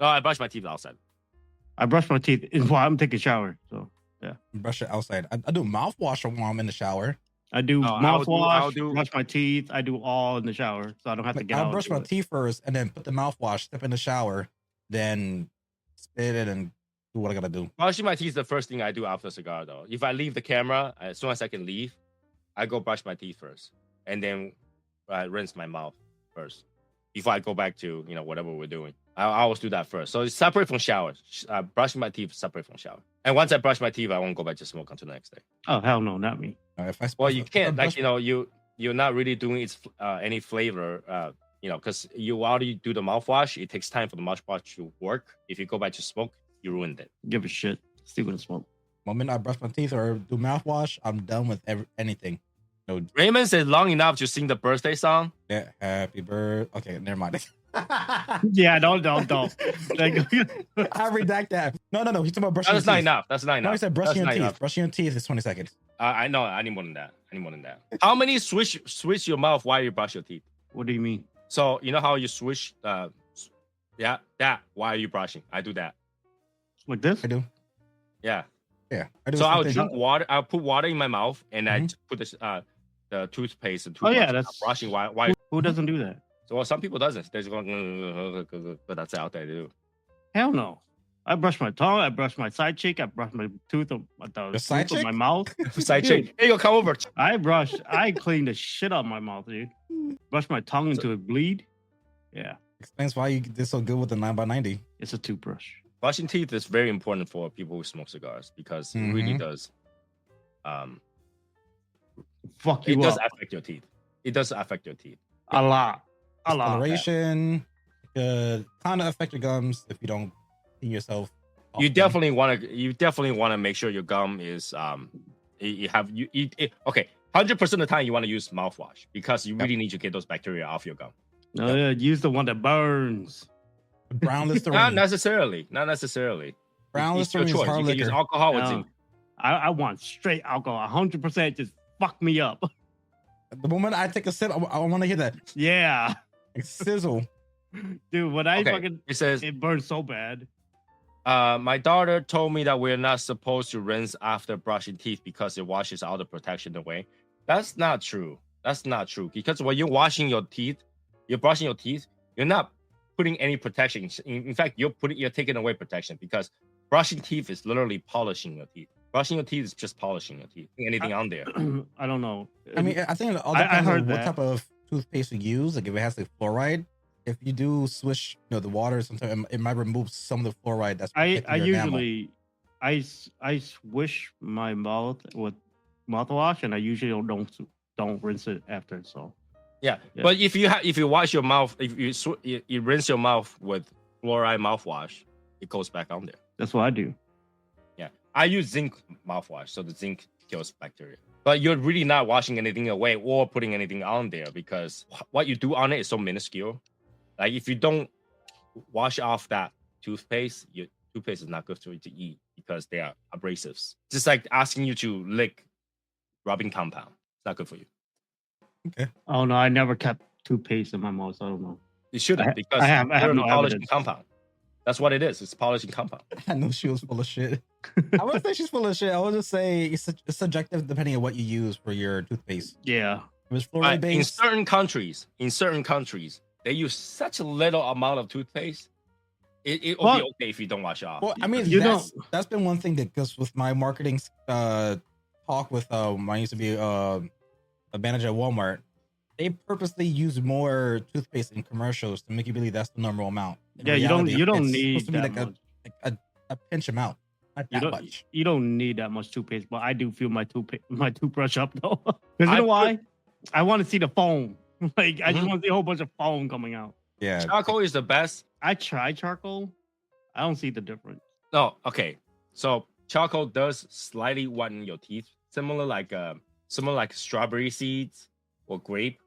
[SPEAKER 2] Oh, I brush my teeth outside.
[SPEAKER 4] I brush my teeth while I'm taking a shower. So
[SPEAKER 3] Brush it outside. I do mouthwash while I'm in the shower.
[SPEAKER 4] I do
[SPEAKER 2] Oh, I'll
[SPEAKER 4] mouthwash,
[SPEAKER 2] do-
[SPEAKER 4] brush my teeth. I do all in the shower, so I don't have to get out.
[SPEAKER 3] I'll brush
[SPEAKER 4] and do
[SPEAKER 3] my
[SPEAKER 4] it.
[SPEAKER 3] teeth first and then put the mouthwash, step in the shower, then spit it and do what I gotta do.
[SPEAKER 2] Brushing my teeth is the first thing I do after a cigar, though. If I leave the camera, as soon as I can leave, I go brush my teeth first, and then rinse my mouth first before I go back to whatever we're doing. I always do that first. So it's separate from showers. Brushing my teeth separate from shower. And once I brush my teeth, I won't go back to smoke until the next day.
[SPEAKER 4] Oh hell no, not me.
[SPEAKER 3] If I
[SPEAKER 2] Well, you can't,
[SPEAKER 3] brush-
[SPEAKER 2] you're not really doing any flavor, because you already do the mouthwash. It takes time for the mouthwash to work. If you go back to smoke, you ruined it.
[SPEAKER 4] Give a shit. Still gonna smoke.
[SPEAKER 3] moment I brush my teeth or do mouthwash, I'm done with anything. No,
[SPEAKER 2] Raymond said long enough to sing the birthday song.
[SPEAKER 3] yeah, happy birthday. Okay, never mind.
[SPEAKER 4] Yeah, don't. Like,
[SPEAKER 3] I redact that. No. He's talking about brushing.
[SPEAKER 2] That's
[SPEAKER 3] your
[SPEAKER 2] not
[SPEAKER 3] teeth.
[SPEAKER 2] enough. That's not enough.
[SPEAKER 3] No, he said brushing
[SPEAKER 2] That's
[SPEAKER 3] your
[SPEAKER 2] not
[SPEAKER 3] teeth.
[SPEAKER 2] enough.
[SPEAKER 3] Brushing your teeth is 20 seconds.
[SPEAKER 2] I know. I need more than that. How many switch your mouth while you brush your teeth?
[SPEAKER 4] what do you mean?
[SPEAKER 2] So you know how you switch? Yeah, that. Why are you brushing? I do that.
[SPEAKER 4] Like this?
[SPEAKER 3] I do.
[SPEAKER 2] Yeah.
[SPEAKER 3] Yeah, I do.
[SPEAKER 2] So I'll
[SPEAKER 3] something.
[SPEAKER 2] drink water. I'll put water in my mouth and I put this the toothpaste and toothbrush.
[SPEAKER 4] yeah, that's-
[SPEAKER 2] brushing. Why?
[SPEAKER 4] Who doesn't do that?
[SPEAKER 2] So well, some people doesn't. They're just going, but that's out there to do.
[SPEAKER 4] Hell no. I brush my tongue. I brush my side cheek. I brush my tooth of
[SPEAKER 3] Your side
[SPEAKER 4] tooth of my
[SPEAKER 3] cheek?
[SPEAKER 4] mouth.
[SPEAKER 2] Side
[SPEAKER 4] Dude,
[SPEAKER 2] cheek. Hey, you come over.
[SPEAKER 4] I clean the shit out of my mouth, dude. Brush my tongue until it bleed. Yeah,
[SPEAKER 3] Explains why you did so good with the 9x90.
[SPEAKER 4] it's a toothbrush.
[SPEAKER 2] Brushing teeth is very important for people who smoke cigars because it really does.
[SPEAKER 4] Fuck you
[SPEAKER 2] It does
[SPEAKER 4] up
[SPEAKER 2] affect your teeth. It does affect your teeth.
[SPEAKER 4] a lot. A lot.
[SPEAKER 3] Coloration could kind of affect your gums if you don't clean yourself.
[SPEAKER 2] You
[SPEAKER 3] often.
[SPEAKER 2] definitely want to make sure your gum is okay. 100% of the time you want to use mouthwash because you really need to get those bacteria off your gum.
[SPEAKER 4] No, use the one that burns.
[SPEAKER 3] Brown Listerine.
[SPEAKER 2] Not necessarily.
[SPEAKER 3] Brown
[SPEAKER 2] It's your
[SPEAKER 3] Listerine is
[SPEAKER 2] choice.
[SPEAKER 3] hard
[SPEAKER 2] You can use
[SPEAKER 3] liquor.
[SPEAKER 2] alcohol with
[SPEAKER 4] No.
[SPEAKER 2] zinc.
[SPEAKER 4] I want straight alcohol. 100% just fuck me up.
[SPEAKER 3] The moment I take a sip, I want to hear that
[SPEAKER 4] Yeah.
[SPEAKER 3] like, sizzle.
[SPEAKER 4] Dude, when I
[SPEAKER 2] Okay.
[SPEAKER 4] fucking
[SPEAKER 2] It says
[SPEAKER 4] it burns so bad.
[SPEAKER 2] my daughter told me that we're not supposed to rinse after brushing teeth because it washes all the protection away. That's not true. Because when you're washing your teeth, you're brushing your teeth, you're not putting any protection. In fact, you're taking away protection because brushing teeth is literally polishing your teeth. Brushing your teeth is just polishing your teeth. Anything on there.
[SPEAKER 4] I don't know.
[SPEAKER 3] I mean, I think it all
[SPEAKER 4] I
[SPEAKER 3] depends
[SPEAKER 4] heard
[SPEAKER 3] on what
[SPEAKER 4] that.
[SPEAKER 3] type of toothpaste you use. Like if it has like fluoride, if you do swish, the water, sometimes it might remove some of the fluoride that's
[SPEAKER 4] I
[SPEAKER 3] protecting your enamel.
[SPEAKER 4] usually I swish my mouth with mouthwash, and I usually don't rinse it after. So
[SPEAKER 2] Yeah.
[SPEAKER 4] Yeah.
[SPEAKER 2] But if you wash your mouth, if you rinse your mouth with fluoride mouthwash, it goes back on there.
[SPEAKER 4] that's what I do.
[SPEAKER 2] Yeah. I use zinc mouthwash, so the zinc kills bacteria. But you're really not washing anything away or putting anything on there because what you do on it is so minuscule. Like if you don't wash off that toothpaste, your toothpaste is not good for you to eat because they are abrasives. Just like asking you to lick rubbing compound. It's not good for you.
[SPEAKER 4] Oh no, I never kept toothpaste in my mouth. So I don't know.
[SPEAKER 2] You shouldn't because
[SPEAKER 4] I have
[SPEAKER 2] you're
[SPEAKER 4] no
[SPEAKER 2] polishing
[SPEAKER 4] evidence.
[SPEAKER 2] compound. That's what it is. It's polishing compound.
[SPEAKER 3] I know she was full of shit. I wouldn't say she's full of shit. I would just say it's subjective depending on what you use for your toothpaste.
[SPEAKER 4] Yeah.
[SPEAKER 3] If it's fluoride
[SPEAKER 2] In
[SPEAKER 3] based,
[SPEAKER 2] certain countries, they use such a little amount of toothpaste. It will be okay if you don't wash it off.
[SPEAKER 3] well, I mean,
[SPEAKER 4] You
[SPEAKER 3] that's been one thing that goes with my marketing talk with I used to be a manager at Walmart. They purposely use more toothpaste in commercials to make you believe that's the normal amount. In
[SPEAKER 4] Yeah,
[SPEAKER 3] reality,
[SPEAKER 4] you don't
[SPEAKER 3] it's
[SPEAKER 4] need
[SPEAKER 3] supposed to be
[SPEAKER 4] that
[SPEAKER 3] like
[SPEAKER 4] much.
[SPEAKER 3] a pinch amount, not
[SPEAKER 4] You
[SPEAKER 3] that
[SPEAKER 4] don't
[SPEAKER 3] much.
[SPEAKER 4] you don't need that much toothpaste, but I do feel my toothbrush up though. Because you
[SPEAKER 2] I
[SPEAKER 4] know why? I want to see the foam. Like I just
[SPEAKER 2] Mhm.
[SPEAKER 4] want to see a whole bunch of foam coming out.
[SPEAKER 3] Yeah,
[SPEAKER 2] Charcoal is the best.
[SPEAKER 4] I tried charcoal. I don't see the difference.
[SPEAKER 2] No, okay. So charcoal does slightly whiten your teeth, similar like strawberry seeds or grape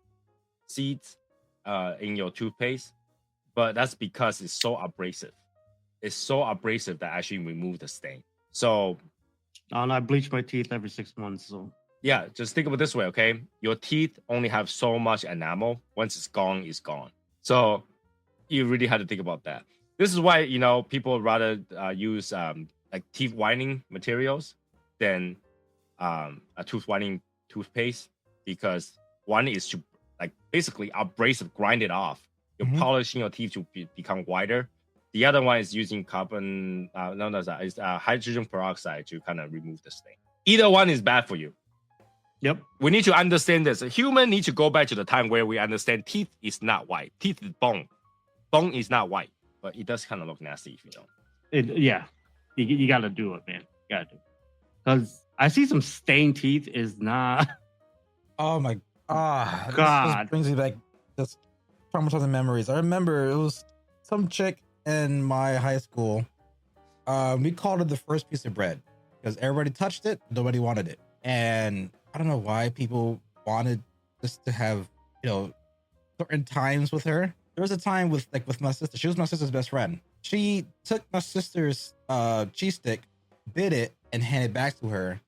[SPEAKER 2] seeds in your toothpaste. But that's because it's so abrasive. It's so abrasive that actually remove the stain. So
[SPEAKER 4] And I bleach my teeth every 6 months. So
[SPEAKER 2] yeah, just think of it this way, okay? Your teeth only have so much enamel. Once it's gone, it's gone. So you really have to think about that. This is why people rather use like teeth whitening materials than a tooth whitening toothpaste because one is to like basically abrasive, grind it off. You're
[SPEAKER 3] Mhm.
[SPEAKER 2] polishing your teeth to become whiter. The other one is using it's hydrogen peroxide to kind of remove the stain. Either one is bad for you.
[SPEAKER 4] yep.
[SPEAKER 2] We need to understand this. A human needs to go back to the time where we understand teeth is not white. Teeth is bone. Bone is not white, but it does kind of look nasty if you don't.
[SPEAKER 4] Yeah. You got to do it, man. You Got to. Because I see some stained teeth is not.
[SPEAKER 3] Oh my God. This
[SPEAKER 4] God.
[SPEAKER 3] just brings me back just traumatizing memories. I remember it was some chick in my high school. We called it the first piece of bread because everybody touched it, nobody wanted it. And I don't know why people wanted just to have, certain times with her. There was a time with my sister. She was my sister's best friend. She took my sister's cheese stick, bit it, and handed it back to her.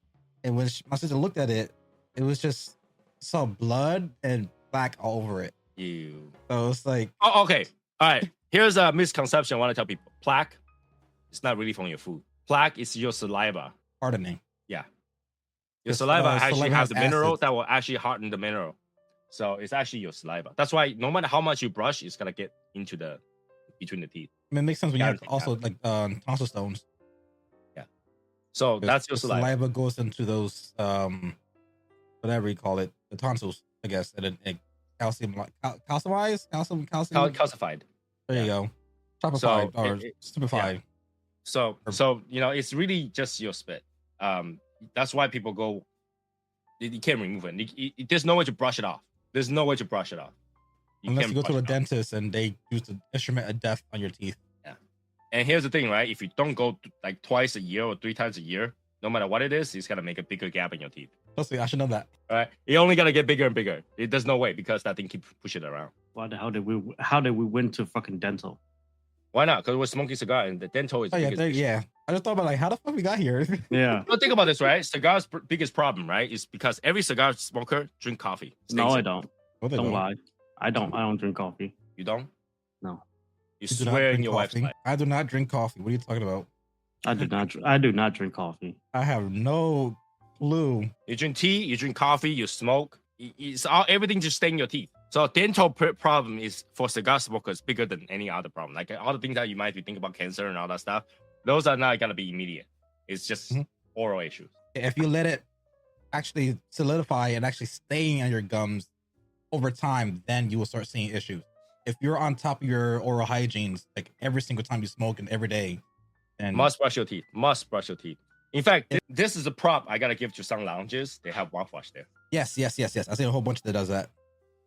[SPEAKER 3] And when my sister looked at it, it was just saw blood and black all over it.
[SPEAKER 2] You.
[SPEAKER 3] So it's like,
[SPEAKER 2] Oh, okay. All right. Here's a misconception I want to tell people. Plaque, it's not really from your food. Plaque is your saliva.
[SPEAKER 3] hardening.
[SPEAKER 2] Yeah. Your
[SPEAKER 3] Because,
[SPEAKER 2] saliva actually
[SPEAKER 3] saliva
[SPEAKER 2] has
[SPEAKER 3] has
[SPEAKER 2] the mineral
[SPEAKER 3] acids.
[SPEAKER 2] that will actually harden the mineral. So it's actually your saliva. That's why no matter how much you brush, it's gonna get into between the teeth.
[SPEAKER 3] I mean, it makes sense when you have
[SPEAKER 2] Guaranteed
[SPEAKER 3] also like tonsil stones.
[SPEAKER 2] So
[SPEAKER 3] 'Cause
[SPEAKER 2] that's your
[SPEAKER 3] the
[SPEAKER 2] saliva.
[SPEAKER 3] goes into those whatever you call it, the tonsils, I guess, and then it calcifies.
[SPEAKER 2] Calcified.
[SPEAKER 3] There you
[SPEAKER 2] yeah.
[SPEAKER 3] go. Tropified
[SPEAKER 2] So,
[SPEAKER 3] or stupefied.
[SPEAKER 2] So it's really just your spit. That's why people go. You can't remove it. There's no way to brush it off. There's no way to brush it off.
[SPEAKER 3] Unless
[SPEAKER 2] can't
[SPEAKER 3] you go to
[SPEAKER 2] brush
[SPEAKER 3] a
[SPEAKER 2] it off.
[SPEAKER 3] dentist and they use the instrument of death on your teeth.
[SPEAKER 2] And here's the thing, right? If you don't go like twice a year or 3 times a year, no matter what it is, it's gonna make a bigger gap in your teeth.
[SPEAKER 3] Honestly, I should know that.
[SPEAKER 2] All right, it only gonna get bigger and bigger. There's no way because that thing keep pushing it around.
[SPEAKER 4] Why the hell did we? How did we went to fucking dental?
[SPEAKER 2] Why not? Because we're smoking cigar and the dental is.
[SPEAKER 3] Oh yeah,
[SPEAKER 2] biggest issue.
[SPEAKER 3] yeah. I just thought about like how the fuck we got here.
[SPEAKER 4] Yeah.
[SPEAKER 2] Well, think about this, right? Cigar's biggest problem, right, is because every cigar smoker drink coffee.
[SPEAKER 4] No,
[SPEAKER 2] States
[SPEAKER 4] I
[SPEAKER 2] it.
[SPEAKER 4] don't.
[SPEAKER 3] What they
[SPEAKER 4] Don't
[SPEAKER 3] doing?
[SPEAKER 4] lie. I don't drink coffee.
[SPEAKER 2] You don't?
[SPEAKER 4] No.
[SPEAKER 2] You
[SPEAKER 3] I do not
[SPEAKER 2] swear in
[SPEAKER 3] drink
[SPEAKER 2] your wife's
[SPEAKER 3] coffee.
[SPEAKER 2] life.
[SPEAKER 3] I do not drink coffee. What are you talking about?
[SPEAKER 4] I do not. I do not drink coffee.
[SPEAKER 3] I have no clue.
[SPEAKER 2] You drink tea, you drink coffee, you smoke. It's all everything just stay in your teeth. So dental problem is for cigar smokers bigger than any other problem. Like all the things that you might be thinking about cancer and all that stuff, those are not gonna be immediate. It's just oral issues.
[SPEAKER 3] If you let it actually solidify and actually stay on your gums over time, then you will start seeing issues. If you're on top of your oral hygienes, like every single time you smoke and every day, then
[SPEAKER 2] Must brush your teeth. Must brush your teeth. In fact, this is a prop I gotta give to some lounges. They have mouthwash there.
[SPEAKER 3] yes. I see a whole bunch that does that.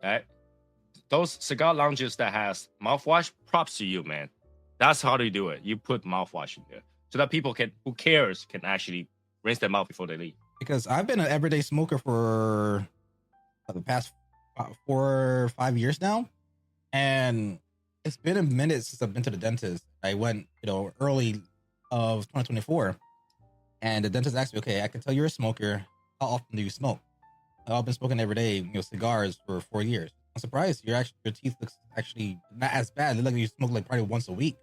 [SPEAKER 2] All right. Those cigar lounges that has mouthwash, props to you, man. That's how they do it. You put mouthwash in there so that people who cares can actually rinse their mouth before they leave.
[SPEAKER 3] Because I've been an everyday smoker for the past 4 or 5 years now, and it's been a minute since I've been to the dentist. I went, early of 2024, and the dentist asked me, "Okay, I can tell you're a smoker. How often do you smoke?" I've been smoking every day, cigars for 4 years. I'm surprised your teeth looks actually not as bad. They look like you smoke like probably once a week.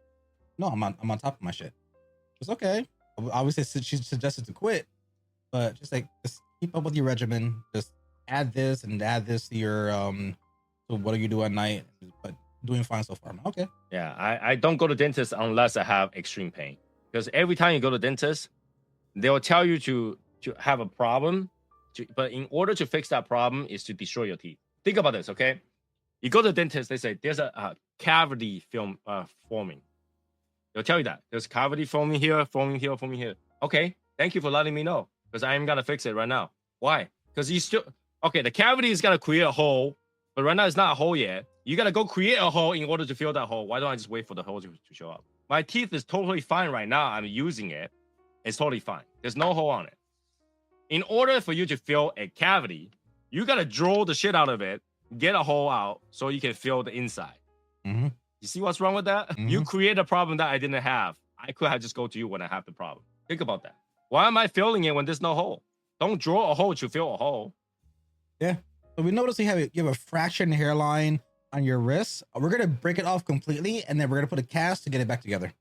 [SPEAKER 3] No, I'm on top of my shit. It's okay. Obviously, she suggested to quit, but just keep up with your regimen. Just add this and add this to your so what do you do at night? But doing fine so far. Okay.
[SPEAKER 2] Yeah, I don't go to dentist unless I have extreme pain. Because every time you go to dentist, they will tell you to have a problem. But in order to fix that problem is to destroy your teeth. Think about this, okay? You go to the dentist, they say there's a cavity forming. They'll tell you that there's cavity forming here. Okay, thank you for letting me know because I am gonna fix it right now. Why? Because the cavity is gonna create a hole, but right now it's not a hole yet. You gotta go create a hole in order to fill that hole. Why don't I just wait for the hole to show up? My teeth is totally fine right now. I'm using it. It's totally fine. There's no hole on it. In order for you to fill a cavity, you gotta draw the shit out of it, get a hole out so you can fill the inside.
[SPEAKER 3] Mm-hmm.
[SPEAKER 2] You see what's wrong with that?
[SPEAKER 3] Mm-hmm.
[SPEAKER 2] You create a problem that I didn't have. I could have just go to you when I have the problem. Think about that. Why am I filling it when there's no hole? Don't draw a hole to fill a hole.
[SPEAKER 3] Yeah. So we notice you have a fractured hairline on your wrist. We're gonna break it off completely, and then we're gonna put a cast to get it back together.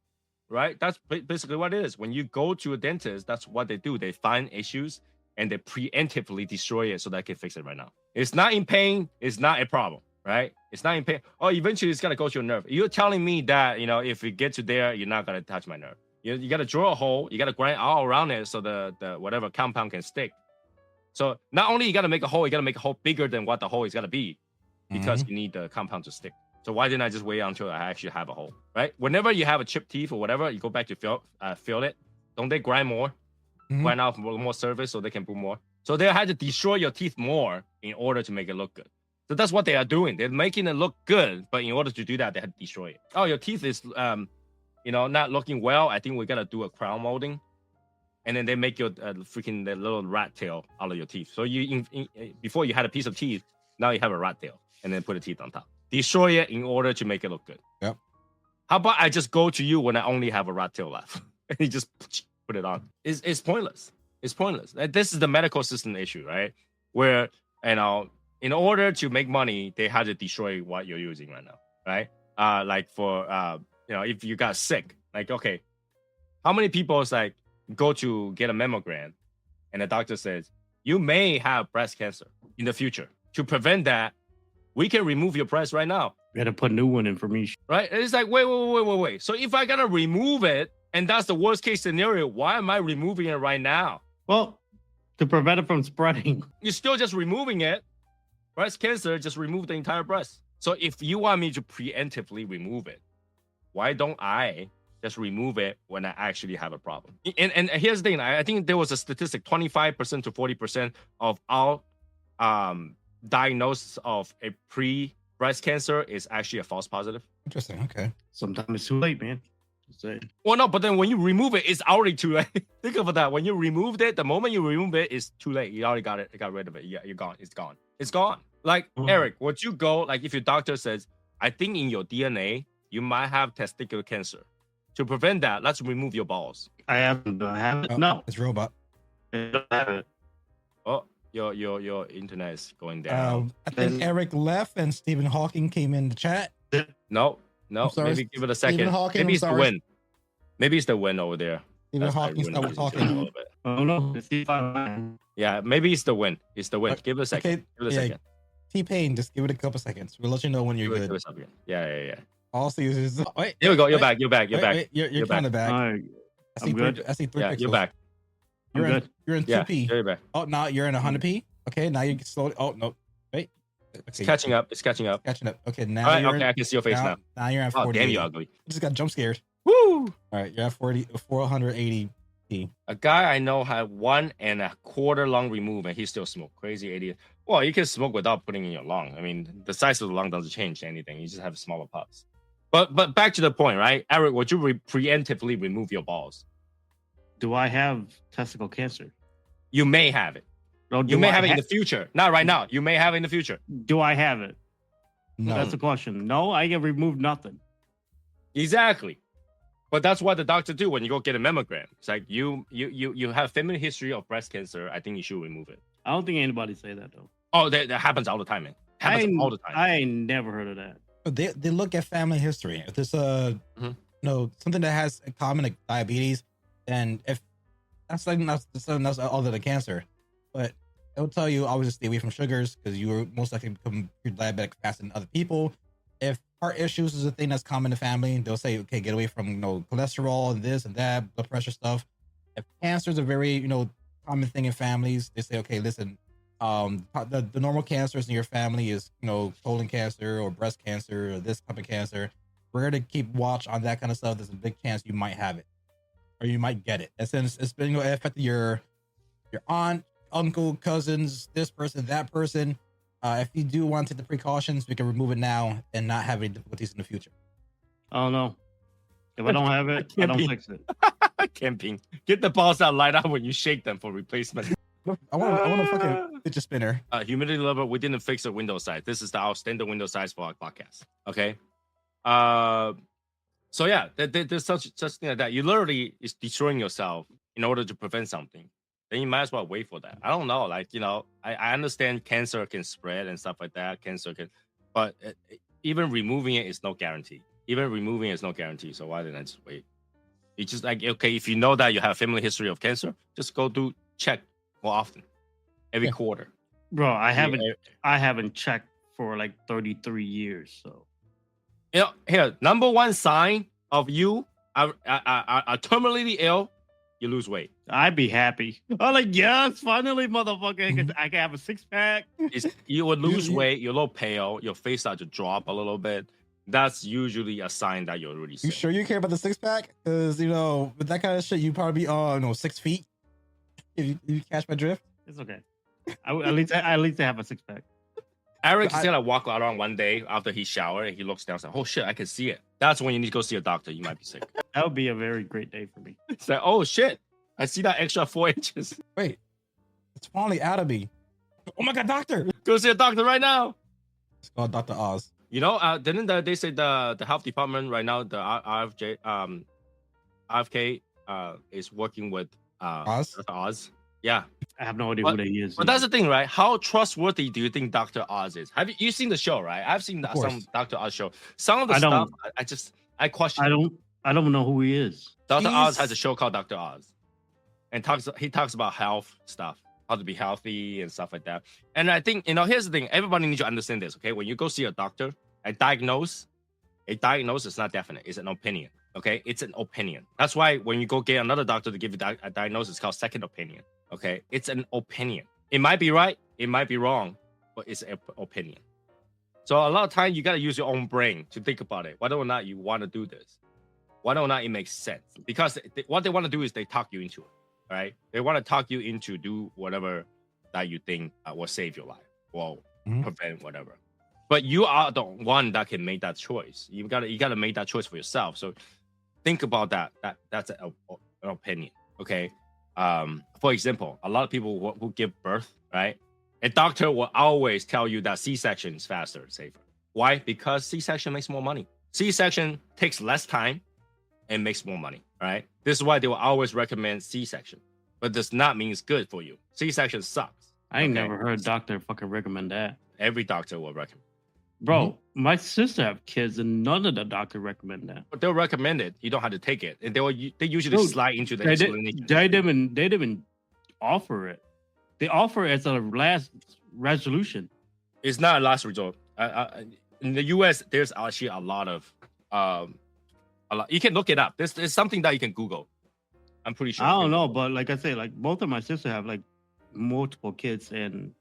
[SPEAKER 2] Right? That's basically what it is. When you go to a dentist, that's what they do. They find issues and they preemptively destroy it so that I can fix it right now. It's not in pain. It's not a problem, right? It's not in pain. Oh, eventually it's gonna go to your nerve. You're telling me that, if we get to there, you're not gonna touch my nerve. You gotta draw a hole. You gotta grind all around it so the whatever compound can stick. So not only you gotta make a hole, you gotta make a hole bigger than what the hole is gonna be because you need the compound to stick. So why didn't I just wait until I actually have a hole, right? Whenever you have a chipped teeth or whatever, you go back to fill it. Don't they grind more? went out for more service so they can put more. So they had to destroy your teeth more in order to make it look good. So that's what they are doing. They're making it look good, but in order to do that, they had to destroy it. Oh, your teeth is not looking well. I think we gotta do a crown molding, and then they make your freaking the little rat tail out of your teeth. So you before you had a piece of teeth, now you have a rat tail, and then put a teeth on top. Destroy it in order to make it look good.
[SPEAKER 3] Yep.
[SPEAKER 2] How about I just go to you when I only have a rat tail left, and you just put it on? It's pointless. It's pointless. This is the medical system issue, right? Where in order to make money, they had to destroy what you're using right now, right? Like for if you got sick, like okay, how many people is like go to get a mammogram, and the doctor says you may have breast cancer in the future. To prevent that, we can remove your breast right now.
[SPEAKER 4] You had to put a new one in for me.
[SPEAKER 2] Right? It's like wait. So if I gotta remove it, and that's the worst case scenario, why am I removing it right now?
[SPEAKER 4] Well, to prevent it from spreading.
[SPEAKER 2] You're still just removing it. Breast cancer, just remove the entire breast. So if you want me to preemptively remove it, why don't I just remove it when I actually have a problem? And here's the thing. I think there was a statistic, 25% to 40% of our diagnosis of a pre-breast cancer is actually a false positive.
[SPEAKER 3] Interesting. Okay.
[SPEAKER 4] Sometimes it's too late, man. Just saying.
[SPEAKER 2] Well, no, but then when you remove it, it's already too late. Think of that. When you removed it, the moment you remove it, it's too late. You already got it. You got rid of it. Yeah, you're gone. It's gone. It's gone. Like, Eric, would you go, like, if your doctor says, I think in your DNA, you might have testicular cancer. To prevent that, let's remove your balls.
[SPEAKER 4] I haven't. Do I have it?
[SPEAKER 3] Oh,
[SPEAKER 4] No.
[SPEAKER 3] it's robot.
[SPEAKER 4] I don't have it.
[SPEAKER 2] Oh, your internet is going down.
[SPEAKER 3] I think Eric left and Stephen Hawking came in the chat.
[SPEAKER 2] No.
[SPEAKER 3] I'm sorry,
[SPEAKER 2] Maybe give it a second.
[SPEAKER 3] Stephen Hawking,
[SPEAKER 2] Maybe it's
[SPEAKER 3] I'm
[SPEAKER 2] the
[SPEAKER 3] sorry.
[SPEAKER 2] wind. Maybe it's the wind over there.
[SPEAKER 3] Stephen
[SPEAKER 2] That's why
[SPEAKER 3] Hawking
[SPEAKER 2] wind
[SPEAKER 3] stopped
[SPEAKER 2] is
[SPEAKER 3] talking.
[SPEAKER 2] a little bit.
[SPEAKER 4] Oh no. It's C5.
[SPEAKER 2] Yeah, maybe it's the wind. It's the wind.
[SPEAKER 3] Okay,
[SPEAKER 2] Give it a second.
[SPEAKER 3] okay,
[SPEAKER 2] Give it a
[SPEAKER 3] yeah.
[SPEAKER 2] second.
[SPEAKER 3] T-Pain, just give it a couple seconds. We'll let you know when you're
[SPEAKER 2] Give
[SPEAKER 3] good.
[SPEAKER 2] it a second. Yeah.
[SPEAKER 3] Also uses. Wait,
[SPEAKER 2] Here we go. You're
[SPEAKER 3] wait,
[SPEAKER 2] back. You're back. You're back.
[SPEAKER 3] wait, you're
[SPEAKER 2] You're
[SPEAKER 3] kind of back.
[SPEAKER 4] All right.
[SPEAKER 3] I see
[SPEAKER 4] I'm
[SPEAKER 3] three.
[SPEAKER 4] good.
[SPEAKER 3] I see three
[SPEAKER 2] Yeah,
[SPEAKER 3] pixels.
[SPEAKER 2] you're back.
[SPEAKER 3] You're
[SPEAKER 4] I'm
[SPEAKER 3] in.
[SPEAKER 4] good.
[SPEAKER 3] You're in
[SPEAKER 2] Yeah,
[SPEAKER 3] 2p.
[SPEAKER 2] you're back.
[SPEAKER 3] Oh, now you're in 100p. Okay, now you can slowly. Oh no, wait.
[SPEAKER 2] It's
[SPEAKER 3] Okay,
[SPEAKER 2] catching up. It's catching up.
[SPEAKER 3] catching up. Okay, now
[SPEAKER 2] All right.
[SPEAKER 3] you're
[SPEAKER 2] Okay,
[SPEAKER 3] in,
[SPEAKER 2] I can see your face now.
[SPEAKER 3] now you're at
[SPEAKER 2] Oh,
[SPEAKER 3] 40.
[SPEAKER 2] damn, you ugly.
[SPEAKER 3] Just got jump scared.
[SPEAKER 2] Woo!
[SPEAKER 3] All right, you're at 480p.
[SPEAKER 2] A guy I know had 1.25 lung remove and he still smoked. Crazy idiot. Well, you can smoke without putting in your lung. I mean, the size of the lung doesn't change anything. You just have smaller puffs. But back to the point, right? Eric, would you preemptively remove your balls?
[SPEAKER 4] Do I have testicle cancer?
[SPEAKER 2] You may have it.
[SPEAKER 4] No,
[SPEAKER 2] You may have it in the future. Not right now. You may have it in the future.
[SPEAKER 4] Do I have it?
[SPEAKER 3] No,
[SPEAKER 4] That's the question. No, I can remove nothing.
[SPEAKER 2] Exactly. But that's what the doctor do when you go get a mammogram. It's like you have family history of breast cancer. I think you should remove it.
[SPEAKER 4] I don't think anybody say that though.
[SPEAKER 2] Oh, that happens all the time, man. Happens all the time.
[SPEAKER 4] I ain't never heard of that.
[SPEAKER 3] they look at family history. If there's something that has in common, like diabetes, and if that's like that's other than cancer, but it'll tell you always stay away from sugars because you are most likely become diabetic faster than other people. If heart issues is a thing that's common in the family, they'll say, okay, get away from cholesterol and this and that, blood pressure stuff. If cancer is a very common thing in families, they say, okay, listen, the normal cancers in your family is colon cancer or breast cancer or this type of cancer. We're going to keep watch on that kind of stuff. There's a big chance you might have it or you might get it. And since it's been affecting your aunt, uncle, cousins, this person, that person, if you do want to take the precautions, we can remove it now and not have any difficulties in the future.
[SPEAKER 4] I don't know. If I don't have it, I don't fix it.
[SPEAKER 2] Camping. Get the balls out light up when you shake them for replacement.
[SPEAKER 3] I want to fucking fidget spinner.
[SPEAKER 2] Humidity level, we didn't fix the window size. This is our standard window size for our podcast. Okay. So yeah, there's such thing like that. You literally is destroying yourself in order to prevent something. Then you might as well wait for that. I don't know. Like, I understand cancer can spread and stuff like that. But even removing it is no guarantee. So why didn't I just wait? It's just like, okay, if you know that you have a family history of cancer, just go do check more often, every quarter.
[SPEAKER 4] Bro, I haven't checked for like 33 years. So,
[SPEAKER 2] here, number one sign of you are terminally ill, you lose weight.
[SPEAKER 4] I'd be happy. I'm like, yes, finally, motherfucker, I can have a 6-pack.
[SPEAKER 2] You would lose weight, you're a little pale, your face starts to drop a little bit. That's usually a sign that you're really sick.
[SPEAKER 3] You sure you care about the 6-pack? Because with that kind of shit, you probably be 6 feet. You catch my drift?
[SPEAKER 4] It's okay. At least I have a 6-pack.
[SPEAKER 2] Eric is gonna walk around one day after he showered and he looks down and says, "Oh shit, I can see it." That's when you need to go see a doctor. You might be sick.
[SPEAKER 4] That would be a very great day for me.
[SPEAKER 2] It's like, oh shit, I see that extra 4 inches.
[SPEAKER 3] Wait, it's finally out of me. Oh my god, doctor!
[SPEAKER 2] Go see a doctor right now.
[SPEAKER 3] It's called Dr. Oz.
[SPEAKER 2] You know, didn't they say the health department right now, the RFK is working with
[SPEAKER 3] Oz?
[SPEAKER 2] Dr. Oz? Yeah.
[SPEAKER 4] I have no idea who he is.
[SPEAKER 2] But that's the thing, right? How trustworthy do you think Dr. Oz is? Have you seen the show, right? I've seen some Dr. Oz show. Some of the stuff I question.
[SPEAKER 4] I don't know who he is.
[SPEAKER 2] Dr. Oz has a show called Dr. Oz. And he talks about health stuff, how to be healthy and stuff like that. And I think, here's the thing. Everybody needs to understand this, okay? When you go see a doctor, a diagnosis is not definite. It's an opinion, okay? It's an opinion. That's why when you go get another doctor to give you a diagnosis, it's called second opinion, okay? It's an opinion. It might be right. It might be wrong, but it's an opinion. So a lot of time, you got to use your own brain to think about it, whether or not you want to do this, whether or not it makes sense. Because what they want to do is they talk you into it, right? They want to talk you into do whatever that you think will save your life or prevent whatever. But you are the one that can make that choice. You gotta make that choice for yourself. So think about that. That's an opinion, okay? For example, a lot of people who give birth, right? A doctor will always tell you that C-section is faster, safer. Why? Because C-section makes more money. C-section takes less time and makes more money, right? This is why they will always recommend C-section, but does not mean it's good for you. C-section sucks.
[SPEAKER 4] I ain't never heard a doctor fucking recommend that.
[SPEAKER 2] Every doctor will recommend.
[SPEAKER 4] Bro, my sister have kids and none of the doctor recommend that.
[SPEAKER 2] But they'll recommend it. You don't have to take it. And they usually slide into the explanation.
[SPEAKER 4] They didn't even offer it. They offer it as a last resolution.
[SPEAKER 2] It's not a last resort. In the US, there's actually a lot. You can look it up. There's something that you can Google. I'm pretty sure.
[SPEAKER 4] I don't know, but like I say, like both of my sisters have like multiple kids and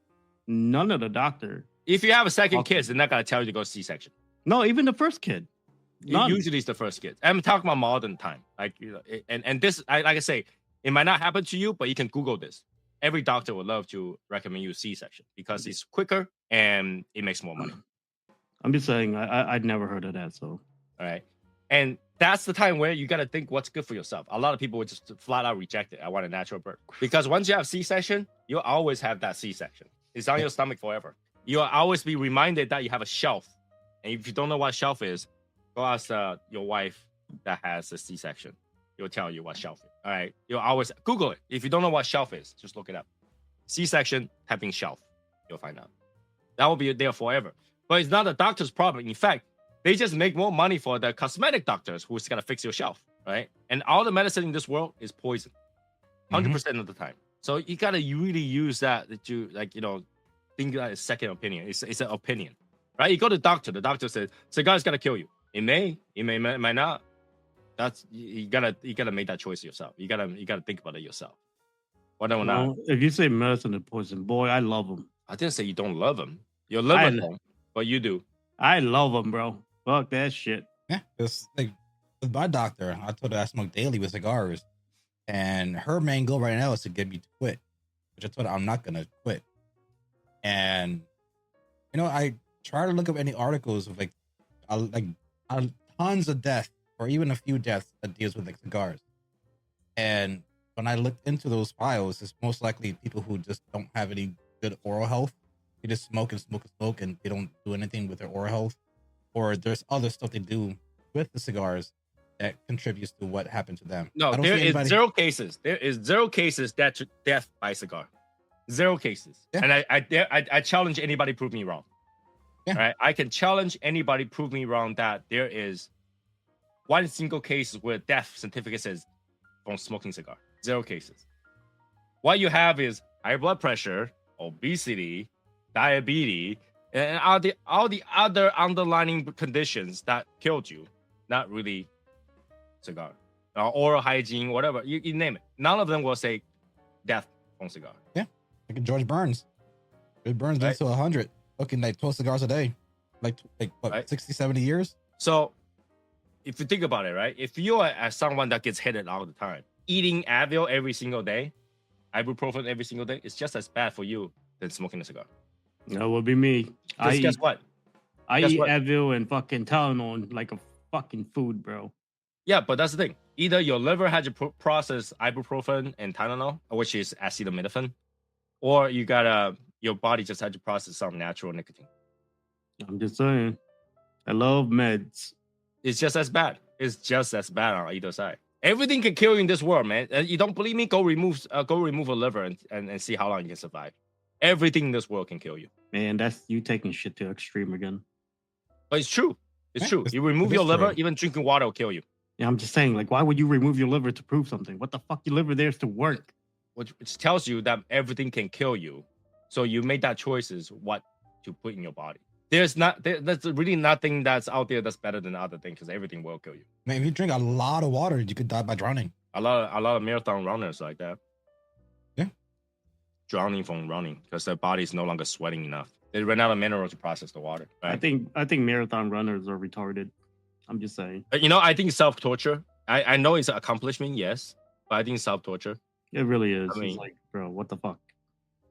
[SPEAKER 4] none of the doctor.
[SPEAKER 2] If you have a second kid, they're not gonna tell you to go C-section.
[SPEAKER 4] No, even the first kid.
[SPEAKER 2] Usually it's the first kid. I'm talking about modern time. Like and this, like I say, it might not happen to you, but you can Google this. Every doctor would love to recommend you C-section because it's quicker and it makes more money.
[SPEAKER 4] I'm just saying, I'd never heard of that. So
[SPEAKER 2] all right, and that's the time where you gotta think what's good for yourself. A lot of people would just flat out reject it. I want a natural birth because once you have C-section, you'll always have that C-section. It's on your stomach forever. You'll always be reminded that you have a shelf. And if you don't know what shelf is, go ask your wife that has a C-section. He'll tell you what shelf is. All right. You'll always Google it. If you don't know what shelf is, just look it up. C-section, type in shelf. You'll find out. That will be there forever. But it's not the doctor's problem. In fact, they just make more money for the cosmetic doctors who's going to fix your shelf. Right. And all the medicine in this world is poison. 100% of the time. So you got to really use that to think that is second opinion. It's an opinion, right? You go to the doctor says cigar's gonna kill you. It might not. That's you gotta make that choice yourself. You gotta think about it yourself. Whether or not.
[SPEAKER 4] If you say medicine is poison, boy, I love them.
[SPEAKER 2] I didn't say you don't love them. You love them, but you do.
[SPEAKER 4] I love them, bro. Fuck that shit.
[SPEAKER 3] Yeah, it's like with my doctor, I told her I smoke daily with cigars, and her main goal right now is to get me to quit, which I told her I'm not gonna quit. And I try to look up any articles of tons of death or even a few deaths that deals with like cigars. And when I looked into those files, it's most likely people who just don't have any good oral health. They just smoke and smoke and smoke, and they don't do anything with their oral health. Or there's other stuff they do with the cigars that contributes to what happened to them.
[SPEAKER 2] No, there is zero cases. There is zero cases that death by cigar. Zero cases. Yeah. And I challenge anybody prove me wrong. Yeah. Right? I can challenge anybody prove me wrong that there is one single case where death certificate says from smoking cigar. Zero cases. What you have is high blood pressure, obesity, diabetes, and all the other underlying conditions that killed you. Not really cigar. Or oral hygiene, whatever. You name it. None of them will say death from cigar.
[SPEAKER 3] Yeah. Like George Burns. George Burns lives to 100. Looking like 12 cigars a day. Like what, right? 60, 70 years?
[SPEAKER 2] So, if you think about it, right? If you are someone that gets hit all the time, eating Advil every single day, ibuprofen every single day, it's just as bad for you than smoking a cigar.
[SPEAKER 4] That would be me.
[SPEAKER 2] Guess what?
[SPEAKER 4] I
[SPEAKER 2] Guess
[SPEAKER 4] eat
[SPEAKER 2] what?
[SPEAKER 4] Advil and fucking Tylenol like a fucking food, bro.
[SPEAKER 2] Yeah, but that's the thing. Either your liver had to process ibuprofen and Tylenol, which is acetaminophen, or your body just had to process some natural nicotine.
[SPEAKER 4] I'm just saying. I love meds.
[SPEAKER 2] It's just as bad. It's just as bad on either side. Everything can kill you in this world, man. You don't believe me? Go remove a liver and see how long you can survive. Everything in this world can kill you.
[SPEAKER 4] Man, that's you taking shit to extreme again.
[SPEAKER 2] But it's true. It's
[SPEAKER 3] Yeah,
[SPEAKER 2] true. You remove your liver,
[SPEAKER 3] true.
[SPEAKER 2] even drinking water will kill you.
[SPEAKER 4] Yeah, I'm just saying, like, why would you remove your liver to prove something? What the fuck? Your liver there is to work.
[SPEAKER 2] Which tells you that everything can kill you. So you make that choices what to put in your body. There's really nothing that's out there that's better than the other thing because everything will kill you.
[SPEAKER 3] Man, if you drink a lot of water, you could die by drowning.
[SPEAKER 2] A lot of marathon runners like that.
[SPEAKER 3] Yeah.
[SPEAKER 2] Drowning from running because their body is no longer sweating enough. They ran out of minerals to process the water. Right?
[SPEAKER 4] I think marathon runners are retarded. I'm just saying.
[SPEAKER 2] I think self-torture. I know it's an accomplishment, yes, but I think self-torture.
[SPEAKER 4] It really is.
[SPEAKER 2] I mean,
[SPEAKER 4] it's like, bro, what the fuck?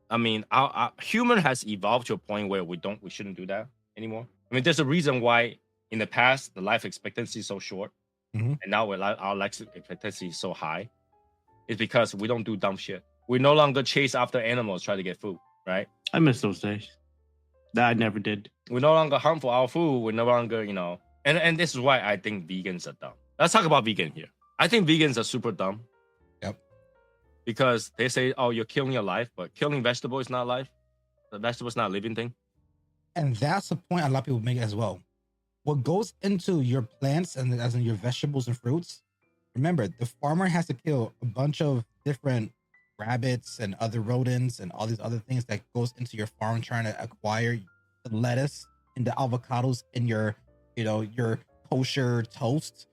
[SPEAKER 2] I mean, our human has evolved to a point where we shouldn't do that anymore. I mean, there's a reason why in the past the life expectancy is so short,
[SPEAKER 3] Mhm.
[SPEAKER 2] and now our life expectancy is so high. It's because we don't do dumb shit. We no longer chase after animals try to get food, right?
[SPEAKER 4] I miss those days. That I never did.
[SPEAKER 2] We no longer hunt for our food. We no longer, and this is why I think vegans are dumb. Let's talk about vegan here. I think vegans are super dumb.
[SPEAKER 3] Yep.
[SPEAKER 2] Because they say, oh, you're killing your life, but killing vegetable is not life. The vegetable is not a living thing.
[SPEAKER 3] And that's the point a lot of people make as well. What goes into your plants and as in your vegetables and fruits, remember, the farmer has to kill a bunch of different rabbits and other rodents and all these other things that goes into your farm trying to acquire the lettuce and the avocados in your kosher toast.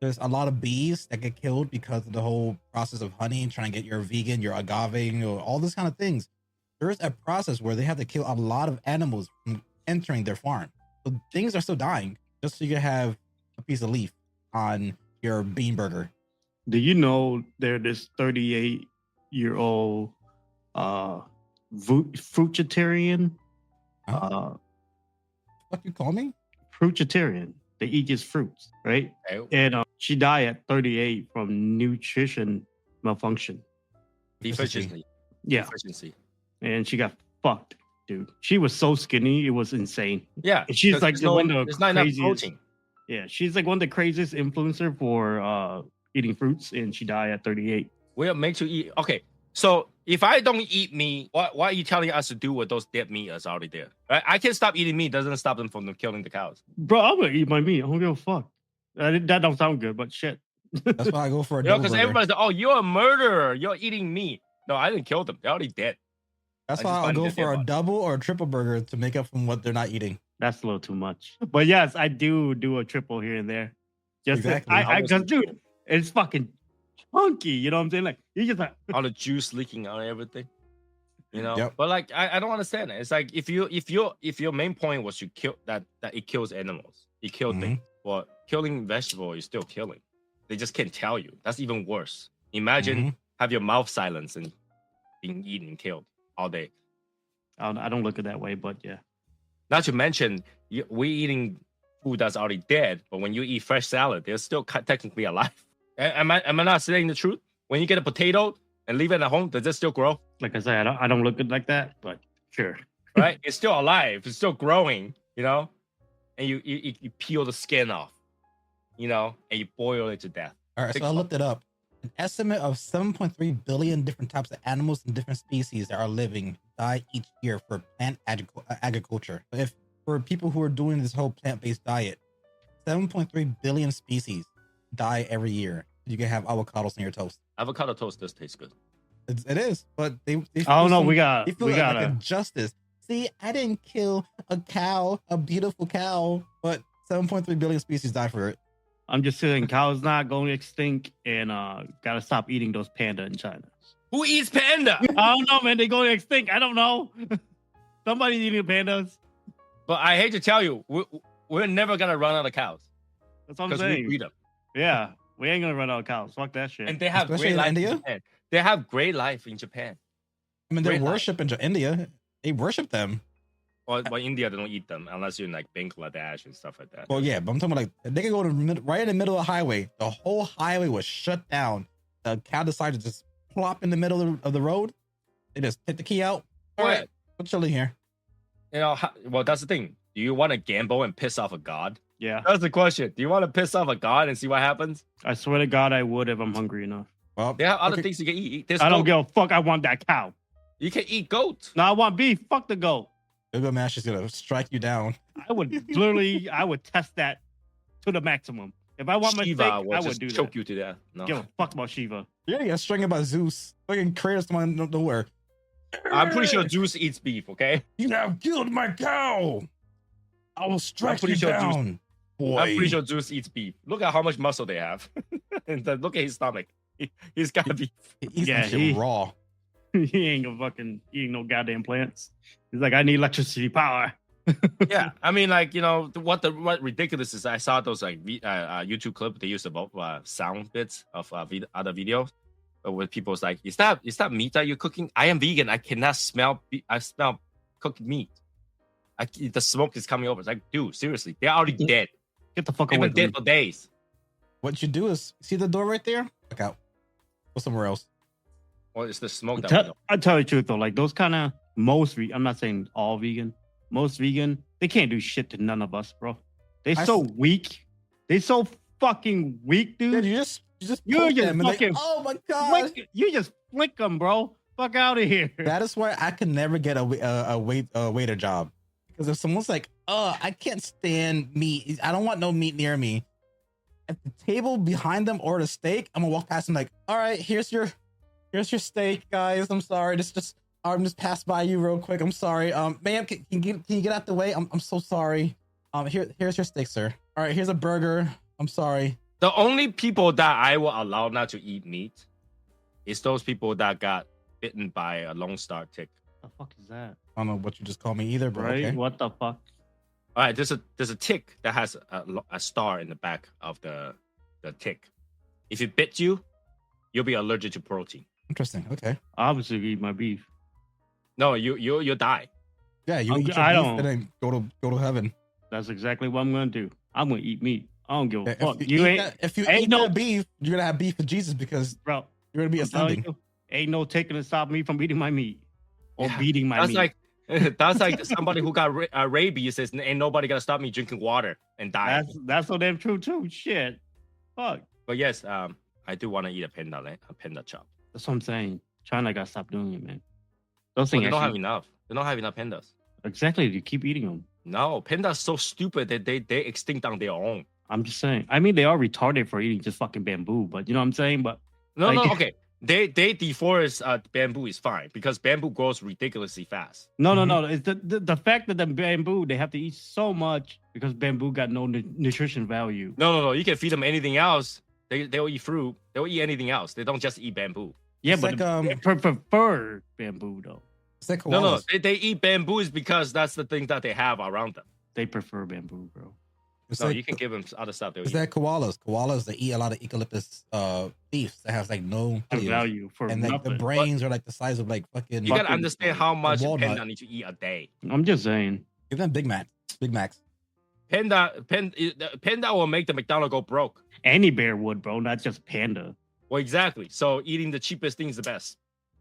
[SPEAKER 3] There's a lot of bees that get killed because of the whole process of honey and trying to get your vegan, your agave, all this kind of things. There's a process where they have to kill a lot of animals from entering their farm. So things are still dying just so you can have a piece of leaf on your bean burger.
[SPEAKER 4] Do you know there's this 38-year-old fruitarian?
[SPEAKER 3] What you call me?
[SPEAKER 4] Fruitarian. They eat just fruits, right?
[SPEAKER 2] Okay.
[SPEAKER 4] And she died at 38 from nutrition malfunction.
[SPEAKER 2] Deficiency.
[SPEAKER 4] Yeah.
[SPEAKER 2] Deficiency.
[SPEAKER 4] And she got fucked, dude. She was so skinny, it was insane.
[SPEAKER 2] Yeah.
[SPEAKER 4] And she's like one of
[SPEAKER 2] there's
[SPEAKER 4] the
[SPEAKER 2] not enough
[SPEAKER 4] craziest.
[SPEAKER 2] protein.
[SPEAKER 4] Yeah, she's like one of the craziest influencer for eating fruits, and she died at 38.
[SPEAKER 2] We are made to eat. Okay. So if I don't eat meat, what are you telling us to do with those dead meat that's already there? Right? I can stop eating meat. Doesn't stop them from killing the cows.
[SPEAKER 4] Bro, I'm gonna eat my meat. I don't give a fuck. That don't sound good, but shit.
[SPEAKER 3] That's why I go for a
[SPEAKER 2] Because
[SPEAKER 3] double burger.
[SPEAKER 2] everybody's like, oh, you're a murderer. You're eating meat. No, I didn't kill them. They're already dead.
[SPEAKER 3] That's
[SPEAKER 2] I
[SPEAKER 3] why
[SPEAKER 2] just
[SPEAKER 3] I'll
[SPEAKER 2] find
[SPEAKER 3] go
[SPEAKER 2] it
[SPEAKER 3] for a
[SPEAKER 2] different.
[SPEAKER 3] double or a triple burger to make up from what they're not eating.
[SPEAKER 4] That's a little too much. But yes, I do a triple here and there. Just
[SPEAKER 3] Exactly.
[SPEAKER 4] because dude, it's fucking chunky. You know what I'm saying? Like you just like
[SPEAKER 2] All the juice leaking out and everything.
[SPEAKER 3] Yep.
[SPEAKER 2] But like I don't understand it. It's like if your main point was to kill that it kills animals, it kills things. Well, killing vegetable is still killing. They just can't tell you. That's even worse. Imagine have your mouth silenced and being eaten and killed all day.
[SPEAKER 4] I don't look at it that way, but yeah.
[SPEAKER 2] Not to mention we eating food that's already dead, but when you eat fresh salad, they're still technically alive. Am I not saying the truth? When you get a potato and leave it at home, does it still grow?
[SPEAKER 4] Like I said, I don't look at it like that, but sure.
[SPEAKER 2] Right? It's still alive. It's still growing, And you peel the skin off, and you boil it to death.
[SPEAKER 3] All right, so I looked it up. An estimate of 7.3 billion different types of animals and different species that are living die each year for plant agriculture. If for people who are doing this whole plant-based diet, 7.3 billion species die every year. You can have avocados in your toast.
[SPEAKER 2] Avocado toast does taste good.
[SPEAKER 3] It is, but they
[SPEAKER 4] I don't know. We
[SPEAKER 3] they feel like
[SPEAKER 4] gotta.
[SPEAKER 3] injustice. See, I didn't kill a cow, a beautiful cow, but 7.3 billion species die for it.
[SPEAKER 4] I'm just saying, cows not going extinct, and gotta stop eating those panda in China.
[SPEAKER 2] Who eats panda?
[SPEAKER 4] I don't know, man. They going extinct. I don't know. Somebody's eating pandas.
[SPEAKER 2] But I hate to tell you, we're never gonna run out of cows
[SPEAKER 4] That's what I'm
[SPEAKER 2] because we
[SPEAKER 4] saying.
[SPEAKER 2] breed them,
[SPEAKER 4] Yeah, we ain't gonna run out of cows. Fuck that shit.
[SPEAKER 2] and they have
[SPEAKER 3] Especially
[SPEAKER 2] great
[SPEAKER 3] in
[SPEAKER 2] life.
[SPEAKER 3] India?
[SPEAKER 2] Japan. they have great life in Japan.
[SPEAKER 3] I mean, they
[SPEAKER 2] Great life.
[SPEAKER 3] worship in India. They worship them.
[SPEAKER 2] Or India, they don't eat them unless you're in like Bangladesh and stuff like that.
[SPEAKER 3] Well, yeah, but I'm talking about like they can go to right in the middle of the highway. The whole highway was shut down. The cow decided to just plop in the middle of the road. They just take the key out. All right, we're chilling here.
[SPEAKER 2] You know, well, that's the thing. Do you want to gamble and piss off a god?
[SPEAKER 4] Yeah.
[SPEAKER 2] That's the question. Do you want to piss off a god and see what happens?
[SPEAKER 4] I swear to God, I would if I'm hungry enough.
[SPEAKER 3] Well,
[SPEAKER 2] They have other things you can eat. There's
[SPEAKER 4] I don't
[SPEAKER 2] goat.
[SPEAKER 4] give a fuck. I want that cow.
[SPEAKER 2] You can eat goat.
[SPEAKER 4] No, I want beef. Fuck the goat.
[SPEAKER 3] Google Mash is gonna strike you down.
[SPEAKER 4] I would literally, I would test that to the maximum. If I want my steak,
[SPEAKER 2] Shiva
[SPEAKER 4] I
[SPEAKER 2] will
[SPEAKER 4] would
[SPEAKER 2] just
[SPEAKER 4] do
[SPEAKER 2] choke
[SPEAKER 4] that.
[SPEAKER 2] you to death. No.
[SPEAKER 4] Give a fuck about Shiva.
[SPEAKER 3] Yeah, you're stringing about Zeus. Fucking Kratos come out of nowhere.
[SPEAKER 2] I'm pretty sure Zeus eats beef, okay?
[SPEAKER 3] You have killed my cow. I will strike you
[SPEAKER 2] pretty sure
[SPEAKER 3] down. Boy.
[SPEAKER 2] I'm pretty sure Zeus eats beef. Look at how much muscle they have. And then look at his stomach. He's got beef.
[SPEAKER 3] He eats
[SPEAKER 4] Yeah,
[SPEAKER 3] that shit
[SPEAKER 4] he-
[SPEAKER 3] raw.
[SPEAKER 4] He ain't gonna fucking eating no goddamn plants. He's like, I need electricity power.
[SPEAKER 2] Yeah, I mean, like, you know, what ridiculous is I saw those like YouTube clip they use about sound bits of other videos where people's like, is that meat that you're cooking? I am vegan. I cannot smell. I smell cooked meat. The smoke is coming over. It's like, dude, seriously, they're already dead.
[SPEAKER 4] Get the fuck
[SPEAKER 2] They've
[SPEAKER 4] away
[SPEAKER 2] been
[SPEAKER 4] from me.
[SPEAKER 2] dead for days.
[SPEAKER 3] What you do is see the door right there? Look out. Go somewhere else.
[SPEAKER 2] Well, it's the smoke that we know.
[SPEAKER 4] I tell you the truth though, like those kind of I'm not saying all vegan. Most vegan, they can't do shit to none of us, bro. They
[SPEAKER 3] I
[SPEAKER 4] so
[SPEAKER 3] s-
[SPEAKER 4] weak. They so fucking weak,
[SPEAKER 3] Dude,
[SPEAKER 4] dude.
[SPEAKER 3] you just
[SPEAKER 4] You're
[SPEAKER 3] poke
[SPEAKER 4] just
[SPEAKER 3] them and they-
[SPEAKER 4] fucking
[SPEAKER 3] oh my god.
[SPEAKER 4] You just flick them, bro. Fuck out of here.
[SPEAKER 3] That is why I could never get a waiter job. Because if someone's like, I can't stand meat. I don't want no meat near me. At the table behind them or the steak, I'm gonna walk past them like, all right, here's your steak, guys. I'm sorry. I'm just pass by you real quick. I'm sorry. Ma'am, can you get out the way? I'm so sorry. Here's your steak, sir. All right, here's a burger. I'm sorry.
[SPEAKER 2] The only people that I will allow not to eat meat is those people that got bitten by a Lone Star tick.
[SPEAKER 4] The fuck is that?
[SPEAKER 3] I don't know what you just called me either, but
[SPEAKER 4] Right?
[SPEAKER 3] okay.
[SPEAKER 4] What the fuck?
[SPEAKER 2] All right, there's a tick that has a star in the back of the tick. If it bit you, you'll be allergic to protein.
[SPEAKER 3] Interesting. Okay.
[SPEAKER 4] Obviously, eat my beef.
[SPEAKER 2] No, you'll die.
[SPEAKER 3] Yeah, you eat your
[SPEAKER 4] I
[SPEAKER 3] beef
[SPEAKER 4] don't-
[SPEAKER 3] and then go to heaven.
[SPEAKER 4] That's exactly what I'm gonna do. I'm gonna eat meat. I don't give a
[SPEAKER 3] Yeah,
[SPEAKER 4] fuck.
[SPEAKER 3] if
[SPEAKER 4] You
[SPEAKER 3] you,
[SPEAKER 4] ain't,
[SPEAKER 3] if you
[SPEAKER 4] ain't
[SPEAKER 3] eat
[SPEAKER 4] no-
[SPEAKER 3] that beef, you're gonna have beef with Jesus because
[SPEAKER 4] bro.
[SPEAKER 3] you're gonna be
[SPEAKER 4] I'm telling
[SPEAKER 3] ascending.
[SPEAKER 4] you, ain't no taking to stop me from eating my meat or
[SPEAKER 2] Yeah,
[SPEAKER 4] beating my
[SPEAKER 2] That's
[SPEAKER 4] meat.
[SPEAKER 2] like somebody who got rabies says, ain't nobody gonna stop me drinking water and die.
[SPEAKER 4] That's so damn true too. Shit. Fuck.
[SPEAKER 2] But yes, I do want to eat a panda chop.
[SPEAKER 4] That's what I'm saying. China gotta stop doing it, man. Those
[SPEAKER 2] But
[SPEAKER 4] things
[SPEAKER 2] they don't have
[SPEAKER 4] actually-
[SPEAKER 2] enough. They don't have enough pandas.
[SPEAKER 4] exactly. You keep eating them.
[SPEAKER 2] No, pandas so stupid that they extinct on their own.
[SPEAKER 4] I'm just saying. I mean, they are retarded for eating just fucking bamboo, but you know what I'm saying. But
[SPEAKER 2] No,
[SPEAKER 4] Like-
[SPEAKER 2] okay. They deforest bamboo is fine because bamboo grows ridiculously fast.
[SPEAKER 4] no,
[SPEAKER 3] Mhm.
[SPEAKER 4] no. It's the fact that the bamboo they have to eat so much because bamboo got no nutrition value.
[SPEAKER 2] No. You can feed them anything else. They'll eat fruit. They'll eat anything else. They don't just eat bamboo.
[SPEAKER 4] Yeah,
[SPEAKER 3] It's
[SPEAKER 4] but
[SPEAKER 3] like,
[SPEAKER 4] they prefer bamboo though.
[SPEAKER 3] It's like
[SPEAKER 2] No.
[SPEAKER 3] koalas.
[SPEAKER 2] They eat bamboo is because that's the thing that they have around them.
[SPEAKER 4] They prefer bamboo, bro.
[SPEAKER 3] It's
[SPEAKER 2] No,
[SPEAKER 3] like,
[SPEAKER 2] you can give them other stuff. They'll
[SPEAKER 3] it's
[SPEAKER 2] eat.
[SPEAKER 3] like koalas. Koalas, they eat a lot of eucalyptus leaves that has like no
[SPEAKER 4] The
[SPEAKER 3] value.
[SPEAKER 4] value for
[SPEAKER 3] And like the
[SPEAKER 4] nothing.
[SPEAKER 3] brains are like the size of like fucking.
[SPEAKER 2] You gotta
[SPEAKER 4] fucking-
[SPEAKER 2] understand how much a
[SPEAKER 3] walnut.
[SPEAKER 2] panda needs to eat a day.
[SPEAKER 4] I'm just saying.
[SPEAKER 3] Give them Big Macs. Big Macs.
[SPEAKER 2] Panda will make the McDonald's go broke.
[SPEAKER 4] Any bear would, bro, not just panda.
[SPEAKER 2] Well, exactly. So eating the cheapest thing is the best.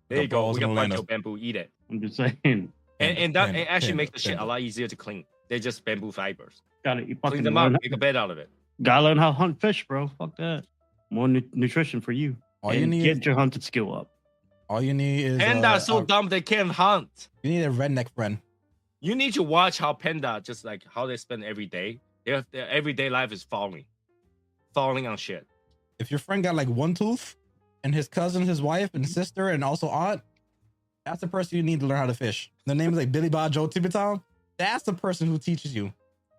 [SPEAKER 2] There
[SPEAKER 3] The
[SPEAKER 2] you go.
[SPEAKER 3] balls
[SPEAKER 2] We
[SPEAKER 3] in
[SPEAKER 2] can find
[SPEAKER 3] Atlanta.
[SPEAKER 2] your bamboo. Eat it.
[SPEAKER 4] I'm just saying.
[SPEAKER 2] And that
[SPEAKER 3] Panda,
[SPEAKER 2] it actually
[SPEAKER 3] panda,
[SPEAKER 2] makes the shit a
[SPEAKER 3] panda.
[SPEAKER 2] lot easier to clean. They're just bamboo fibers.
[SPEAKER 4] Gotta
[SPEAKER 2] Clean
[SPEAKER 4] fucking
[SPEAKER 2] them up,
[SPEAKER 4] learn,
[SPEAKER 2] make a bed out of it.
[SPEAKER 4] gotta learn how to hunt fish, bro. Fuck that. More nutrition for you.
[SPEAKER 3] All
[SPEAKER 4] and
[SPEAKER 3] you need
[SPEAKER 4] get
[SPEAKER 3] is
[SPEAKER 4] your hunted skill up.
[SPEAKER 3] all you need is
[SPEAKER 2] Panda so dumb they can't hunt.
[SPEAKER 3] you need a redneck friend.
[SPEAKER 2] You need to watch how panda just like how they spend every day. Their everyday life is falling on shit.
[SPEAKER 3] If your friend got like one tooth and his cousin, his wife, and sister, and also aunt, that's the person you need to learn how to fish. The name is like Billy Bob Joe Tibetan. That's the person who teaches you.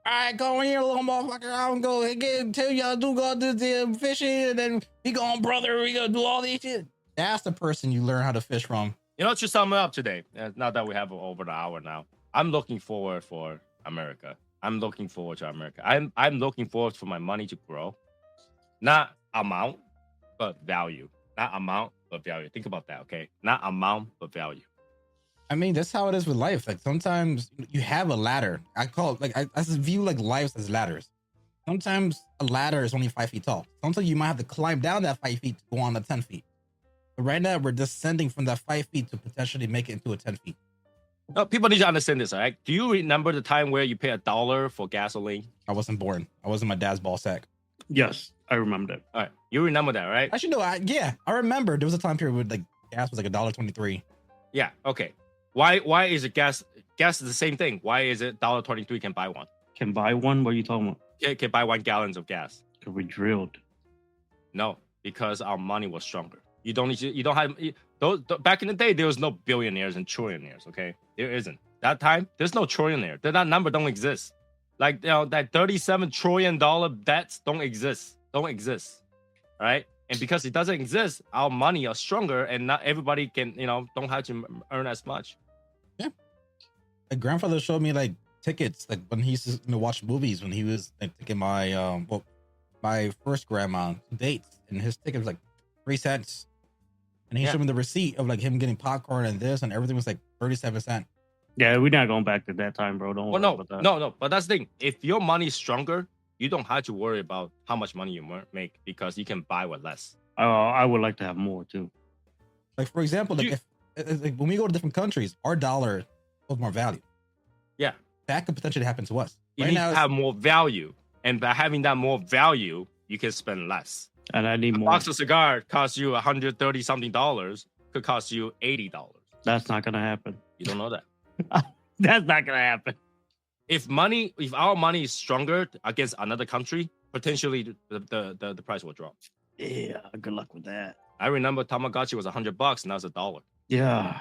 [SPEAKER 3] All right, go in here, little motherfucker. I'm going to tell y'all do go do the fishing, and then we going, brother. We gonna do all these shit. That's the person you learn how to fish from.
[SPEAKER 2] You know, to sum it up today, now that we have over the hour now, I'm looking forward for America. I'm looking forward to America. I'm looking forward for my money to grow. Not amount, but value. Not amount, but value. Think about that, okay? Not amount, but value.
[SPEAKER 3] I mean, that's how it is with life. Like sometimes you have a ladder. I call it like I view like lives as ladders. Sometimes a ladder is only 5 feet tall. Sometimes you might have to climb down that 5 feet to go on the 10 feet. But right now we're descending from that 5 feet to potentially make it into a 10 feet.
[SPEAKER 2] No, people need to understand this, all right? Do you remember the time where you pay $1 for gasoline?
[SPEAKER 3] I wasn't born. I was in my dad's ball sack.
[SPEAKER 4] Yes, I remember that.
[SPEAKER 2] All right, you remember that, right?
[SPEAKER 3] Actually, no. I remember there was a time period where like gas was like $1.23.
[SPEAKER 2] Yeah. Okay. Why is it gas? Gas is the same thing. Why is it $1.23 can buy one?
[SPEAKER 4] Can buy one? What are you talking about?
[SPEAKER 2] Can buy 1 gallon of gas?
[SPEAKER 4] Because we drilled.
[SPEAKER 2] No, because our money was stronger. You don't need to. You don't have. Back in the day, there was no billionaires and trillionaires. Okay, there isn't. That time, there's no trillionaire. That number don't exist. Like that $37 trillion debts don't exist. Don't exist. All right. And because it doesn't exist, our money are stronger, and not everybody can, don't have to earn as much.
[SPEAKER 3] Yeah. My grandfather showed me like tickets, like when he used to watch movies when he was like taking my my first grandma dates, and his ticket was like 3 cents. And he showed me the receipt of like him getting popcorn and this, and everything was like 37 cents.
[SPEAKER 4] Yeah, we're not going back to that time, bro. Don't worry about that.
[SPEAKER 2] No. But that's the thing. If your money is stronger, you don't have to worry about how much money you make because you can buy with less.
[SPEAKER 4] I would like to have more too.
[SPEAKER 3] Like for example, like if when we go to different countries, our dollar holds more value.
[SPEAKER 2] Yeah,
[SPEAKER 3] that could potentially happen to us.
[SPEAKER 2] You need to have more value, and by having that more value, you can spend less.
[SPEAKER 4] And I need
[SPEAKER 2] a
[SPEAKER 4] more.
[SPEAKER 2] box of cigar costs you $130 something, could cost you $80.
[SPEAKER 4] That's not gonna happen.
[SPEAKER 2] You don't know that.
[SPEAKER 4] That's not gonna happen.
[SPEAKER 2] If our money is stronger against another country, potentially the price will drop.
[SPEAKER 4] Yeah, good luck with that.
[SPEAKER 2] I remember Tamagotchi was $100, now it's $1.
[SPEAKER 4] Yeah,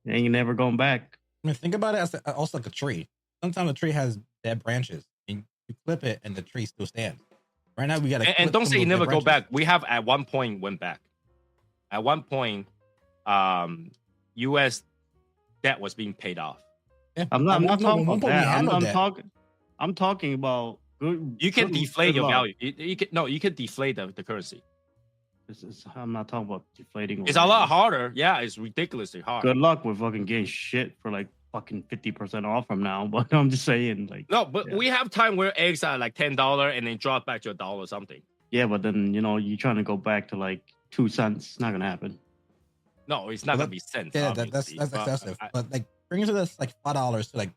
[SPEAKER 4] and you're never going back.
[SPEAKER 3] I mean, think about it as also like a tree. Sometimes a tree has dead branches, and you clip it, and the tree still stands. Right now, we got to.
[SPEAKER 2] And don't say you never go back. We have at one point went back. At one point, U.S. debt was being paid off.
[SPEAKER 3] Yeah.
[SPEAKER 4] I'm not talking about that. I'm talking about
[SPEAKER 2] you can deflate your value. You can deflate the currency.
[SPEAKER 4] I'm not talking about deflating.
[SPEAKER 2] It's a lot harder. Yeah, it's ridiculously hard.
[SPEAKER 4] Good luck with fucking getting shit for like fucking 50% off from now. But I'm just saying, like.
[SPEAKER 2] No, but we have time where eggs are like $10 and then drop back to $1 or something.
[SPEAKER 4] Yeah, but then you're trying to go back to like 2 cents. It's not gonna happen.
[SPEAKER 2] No, it's not gonna be cents.
[SPEAKER 3] Yeah, that's excessive. But like bringing to this like $5 to like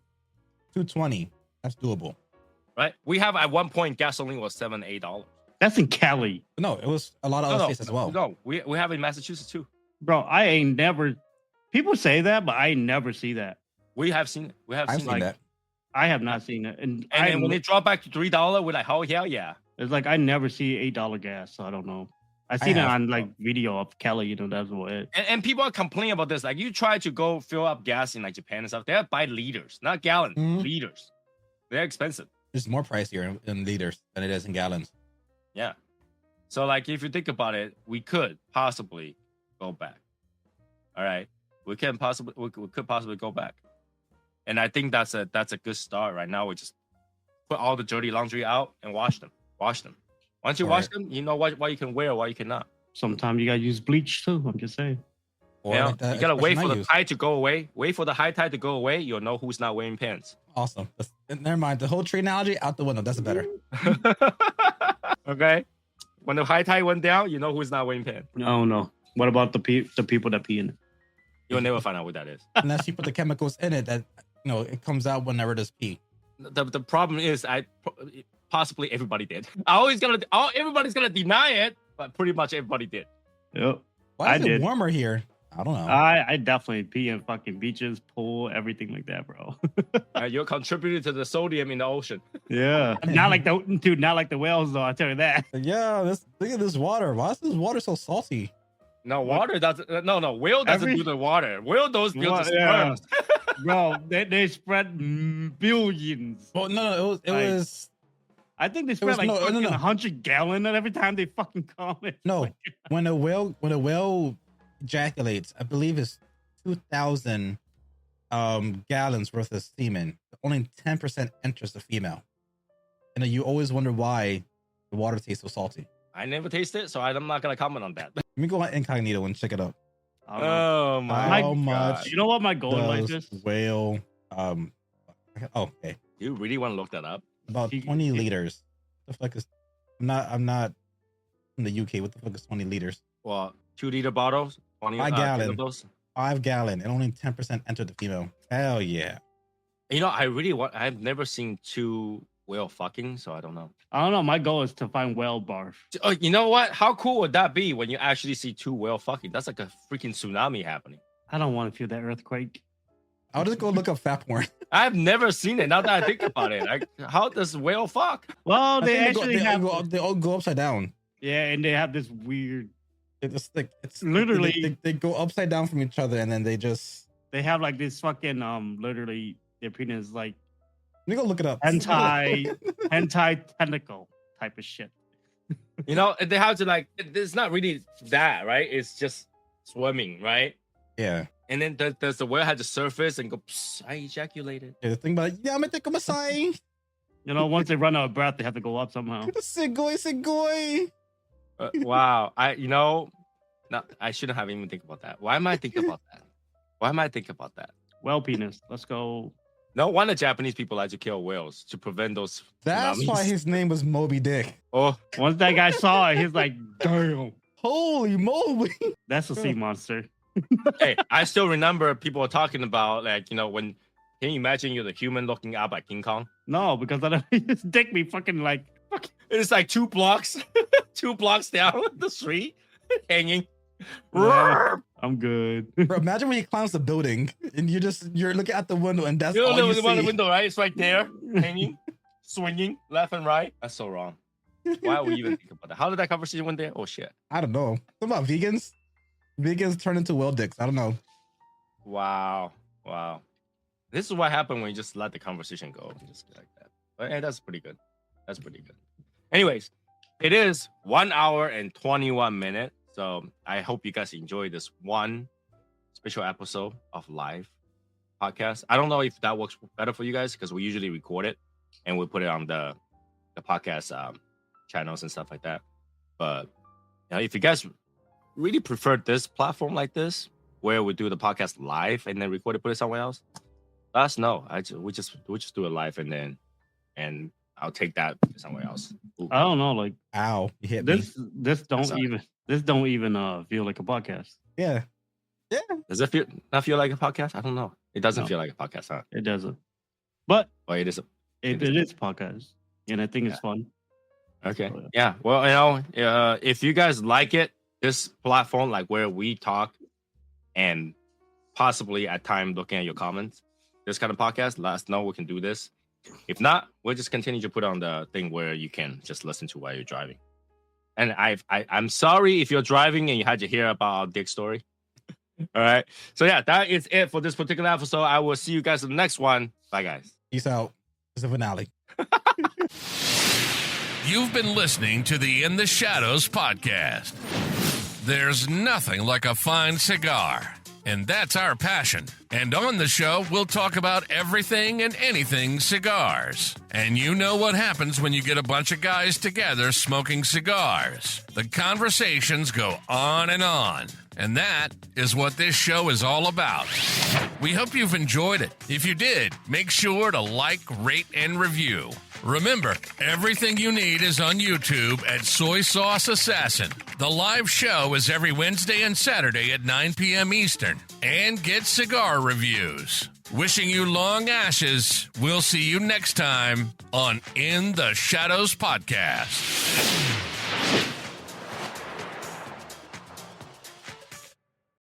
[SPEAKER 3] $2.20, that's doable.
[SPEAKER 2] Right? We have at one point gasoline was $7-8.
[SPEAKER 4] That's in Cali.
[SPEAKER 3] No, it was a lot of other states as well.
[SPEAKER 2] No, we have in Massachusetts too.
[SPEAKER 4] Bro, I ain't never. People say that, but I never see that.
[SPEAKER 2] We have seen it.
[SPEAKER 3] I've seen that.
[SPEAKER 4] I have not seen it. And
[SPEAKER 2] when it dropped back to $3, we're like, oh hell yeah.
[SPEAKER 4] It's like I never see $8 gas, so I don't know. I seen it on like video of Kelly, that's what it.
[SPEAKER 2] And people are complaining about this. Like you try to go fill up gas in like Japan and stuff. They're by liters, not gallons. Liters. They're expensive.
[SPEAKER 3] It's more pricier in liters than it is in gallons.
[SPEAKER 2] Yeah. So like if you think about it, we could possibly go back. All right. We could possibly go back. And I think that's a good start. Right now we just put all the dirty laundry out and wash them. Once you wash them, you know what you can wear, what you cannot.
[SPEAKER 4] Sometimes you gotta use bleach too. I'm just saying.
[SPEAKER 2] Yeah, you gotta wait for the tide to go away. Wait for the high tide to go away. You'll know who's not wearing pants.
[SPEAKER 3] Awesome. Never mind. The whole tree analogy out the window. That's better.
[SPEAKER 2] Okay. When the high tide went down, you know who's not wearing pants.
[SPEAKER 4] No, no. What about the people that pee in it?
[SPEAKER 2] You'll never find out what that is.
[SPEAKER 3] Unless you put the chemicals in it that it comes out whenever there's pee.
[SPEAKER 2] The problem is possibly everybody did. Everybody's gonna deny it, but pretty much everybody did.
[SPEAKER 4] Yep.
[SPEAKER 3] Why is it warmer here? I don't know.
[SPEAKER 4] I definitely pee in fucking beaches, pool, everything like that, bro.
[SPEAKER 2] You're contributing to the sodium in the ocean.
[SPEAKER 4] Yeah. Not like the whales though, I'll tell you that.
[SPEAKER 3] Yeah, look at this water. Why is this water so salty?
[SPEAKER 2] No, water doesn't. No, whale doesn't do the water. Whale does build the sperms.
[SPEAKER 4] Bro, they spread billions.
[SPEAKER 3] Well, no, it was.
[SPEAKER 4] I think they spread 100 gallons every time they fucking come.
[SPEAKER 3] No, when a whale ejaculates, I believe it's 2,000 gallons worth of semen. Only 10% enters the female, and you always wonder why the water tastes so salty.
[SPEAKER 2] I never tasted it, so I'm not gonna comment on that.
[SPEAKER 3] Let me go on incognito and check it out.
[SPEAKER 4] I don't know.
[SPEAKER 2] Oh my
[SPEAKER 3] How much
[SPEAKER 2] God.
[SPEAKER 4] You know what my goal in life
[SPEAKER 3] does
[SPEAKER 4] is?
[SPEAKER 3] whale? Okay,
[SPEAKER 2] You really want to look that up?
[SPEAKER 3] about 20 liters. What the fuck is? I'm not in the UK. What the fuck is 20 liters?
[SPEAKER 2] Well, 2-liter bottles, 20
[SPEAKER 3] 5 gallon.
[SPEAKER 2] of those.
[SPEAKER 3] 5 gallon, and only 10% entered the female. Hell yeah.
[SPEAKER 2] You know, I've never seen 2 whale fucking, so I don't know.
[SPEAKER 4] I don't know. My goal is to find whale barf.
[SPEAKER 2] Oh, you know what? How cool would that be when you actually see 2 whale fucking? That's like a freaking tsunami happening.
[SPEAKER 4] I don't want to feel that earthquake.
[SPEAKER 3] I'll just go look up fat porn.
[SPEAKER 2] I've never seen it. Now that I think about it, like, how does whale fuck?
[SPEAKER 4] Well,
[SPEAKER 3] I
[SPEAKER 4] they
[SPEAKER 3] think
[SPEAKER 4] actually have.
[SPEAKER 3] they all go upside down.
[SPEAKER 4] Yeah, and they have this weird.
[SPEAKER 3] It's like it's
[SPEAKER 4] Literally-
[SPEAKER 3] they go upside down from each other, and then they just.
[SPEAKER 4] They have like this fucking literally their penis like
[SPEAKER 3] Let me go look it up.
[SPEAKER 4] hentai tentacle type of shit.
[SPEAKER 2] You know, they have to like. It's not really that, right? It's just swimming, right?
[SPEAKER 3] Yeah.
[SPEAKER 2] And then does the whale have to surface and go? I ejaculated.
[SPEAKER 3] Yeah, the thing about yeah, I'm gonna take a Masai.
[SPEAKER 4] You know, once they run out of breath, they have to go up somehow.
[SPEAKER 3] Segoy.
[SPEAKER 2] Wow. I shouldn't have even think about that. Why am I thinking about that?
[SPEAKER 4] Well, penis. Let's go.
[SPEAKER 2] No wonder Japanese people like to kill whales to prevent those.
[SPEAKER 3] That's
[SPEAKER 2] tsunamis.
[SPEAKER 3] why his name was Moby Dick.
[SPEAKER 2] Oh,
[SPEAKER 4] Once that guy saw it, he's like, damn.
[SPEAKER 3] Holy moly!
[SPEAKER 4] That's a sea monster.
[SPEAKER 2] hey, I still remember people were talking about like, you know, when can you imagine you're the human looking up at King Kong?
[SPEAKER 4] No, because his dick be fucking like.
[SPEAKER 2] It's like 2 blocks, 2 blocks down the street, hanging.
[SPEAKER 4] Yeah, I'm good.
[SPEAKER 3] Bro, imagine when he climbs the building and you're looking out the window and that's
[SPEAKER 2] You
[SPEAKER 3] all
[SPEAKER 2] know
[SPEAKER 3] you
[SPEAKER 2] the one in the
[SPEAKER 3] see.
[SPEAKER 2] window, right? It's right there, hanging, swinging left and right. That's so wrong. Why would we even think about that? How did that conversation went there? Oh shit!
[SPEAKER 3] I don't know. What about vegans? Vegans turn into whale dicks. I don't know.
[SPEAKER 2] Wow. This is what happened when you just let the conversation go, just like that. But hey, that's pretty good. Anyways, it is 1 hour and 21 minutes. So I hope you guys enjoy this one special episode of live podcast. I don't know if that works better for you guys because we usually record it and we put it on the podcast channels and stuff like that. But you know, if you guys really prefer this platform like this, where we do the podcast live and then record it, put it somewhere else, let us know. We just do it live and I'll take that somewhere else. Ooh.
[SPEAKER 4] I don't know, like
[SPEAKER 3] Ow, you hit me.
[SPEAKER 4] this don't
[SPEAKER 2] Sorry.
[SPEAKER 4] even feel like a podcast.
[SPEAKER 3] Yeah.
[SPEAKER 2] Does it not feel like a podcast? I don't know. It doesn't
[SPEAKER 4] No.
[SPEAKER 2] feel like a podcast, huh?
[SPEAKER 4] It doesn't. But
[SPEAKER 2] Or it is.
[SPEAKER 4] it is a podcast. And I think it's fun.
[SPEAKER 2] Okay.
[SPEAKER 4] Oh,
[SPEAKER 2] Yeah. Well, you know, if you guys like it, this platform, like where we talk and possibly at time looking at your comments, this kind of podcast, let us know we can do this. If not, we'll just continue to put on the thing where you can just listen to while you're driving. And I'm sorry if you're driving and you had to hear about our dick story. All right. So yeah, that is it for this particular episode. I will see you guys in the next one. Bye, guys.
[SPEAKER 3] Peace out. It's the finale.
[SPEAKER 1] You've been listening to the In the Shadows podcast. There's nothing like a fine cigar, and that's our passion. And on the show, we'll talk about everything and anything cigars. And you know what happens when you get a bunch of guys together smoking cigars. The conversations go on. And that is what this show is all about. We hope you've enjoyed it. If you did, make sure to like, rate, and review. Remember, everything you need is on YouTube at Soy Sauce Assassin. The live show is every Wednesday and Saturday at 9 p.m. Eastern. And get cigar reviews. Wishing you long ashes. We'll see you next time on In the Shadows podcast.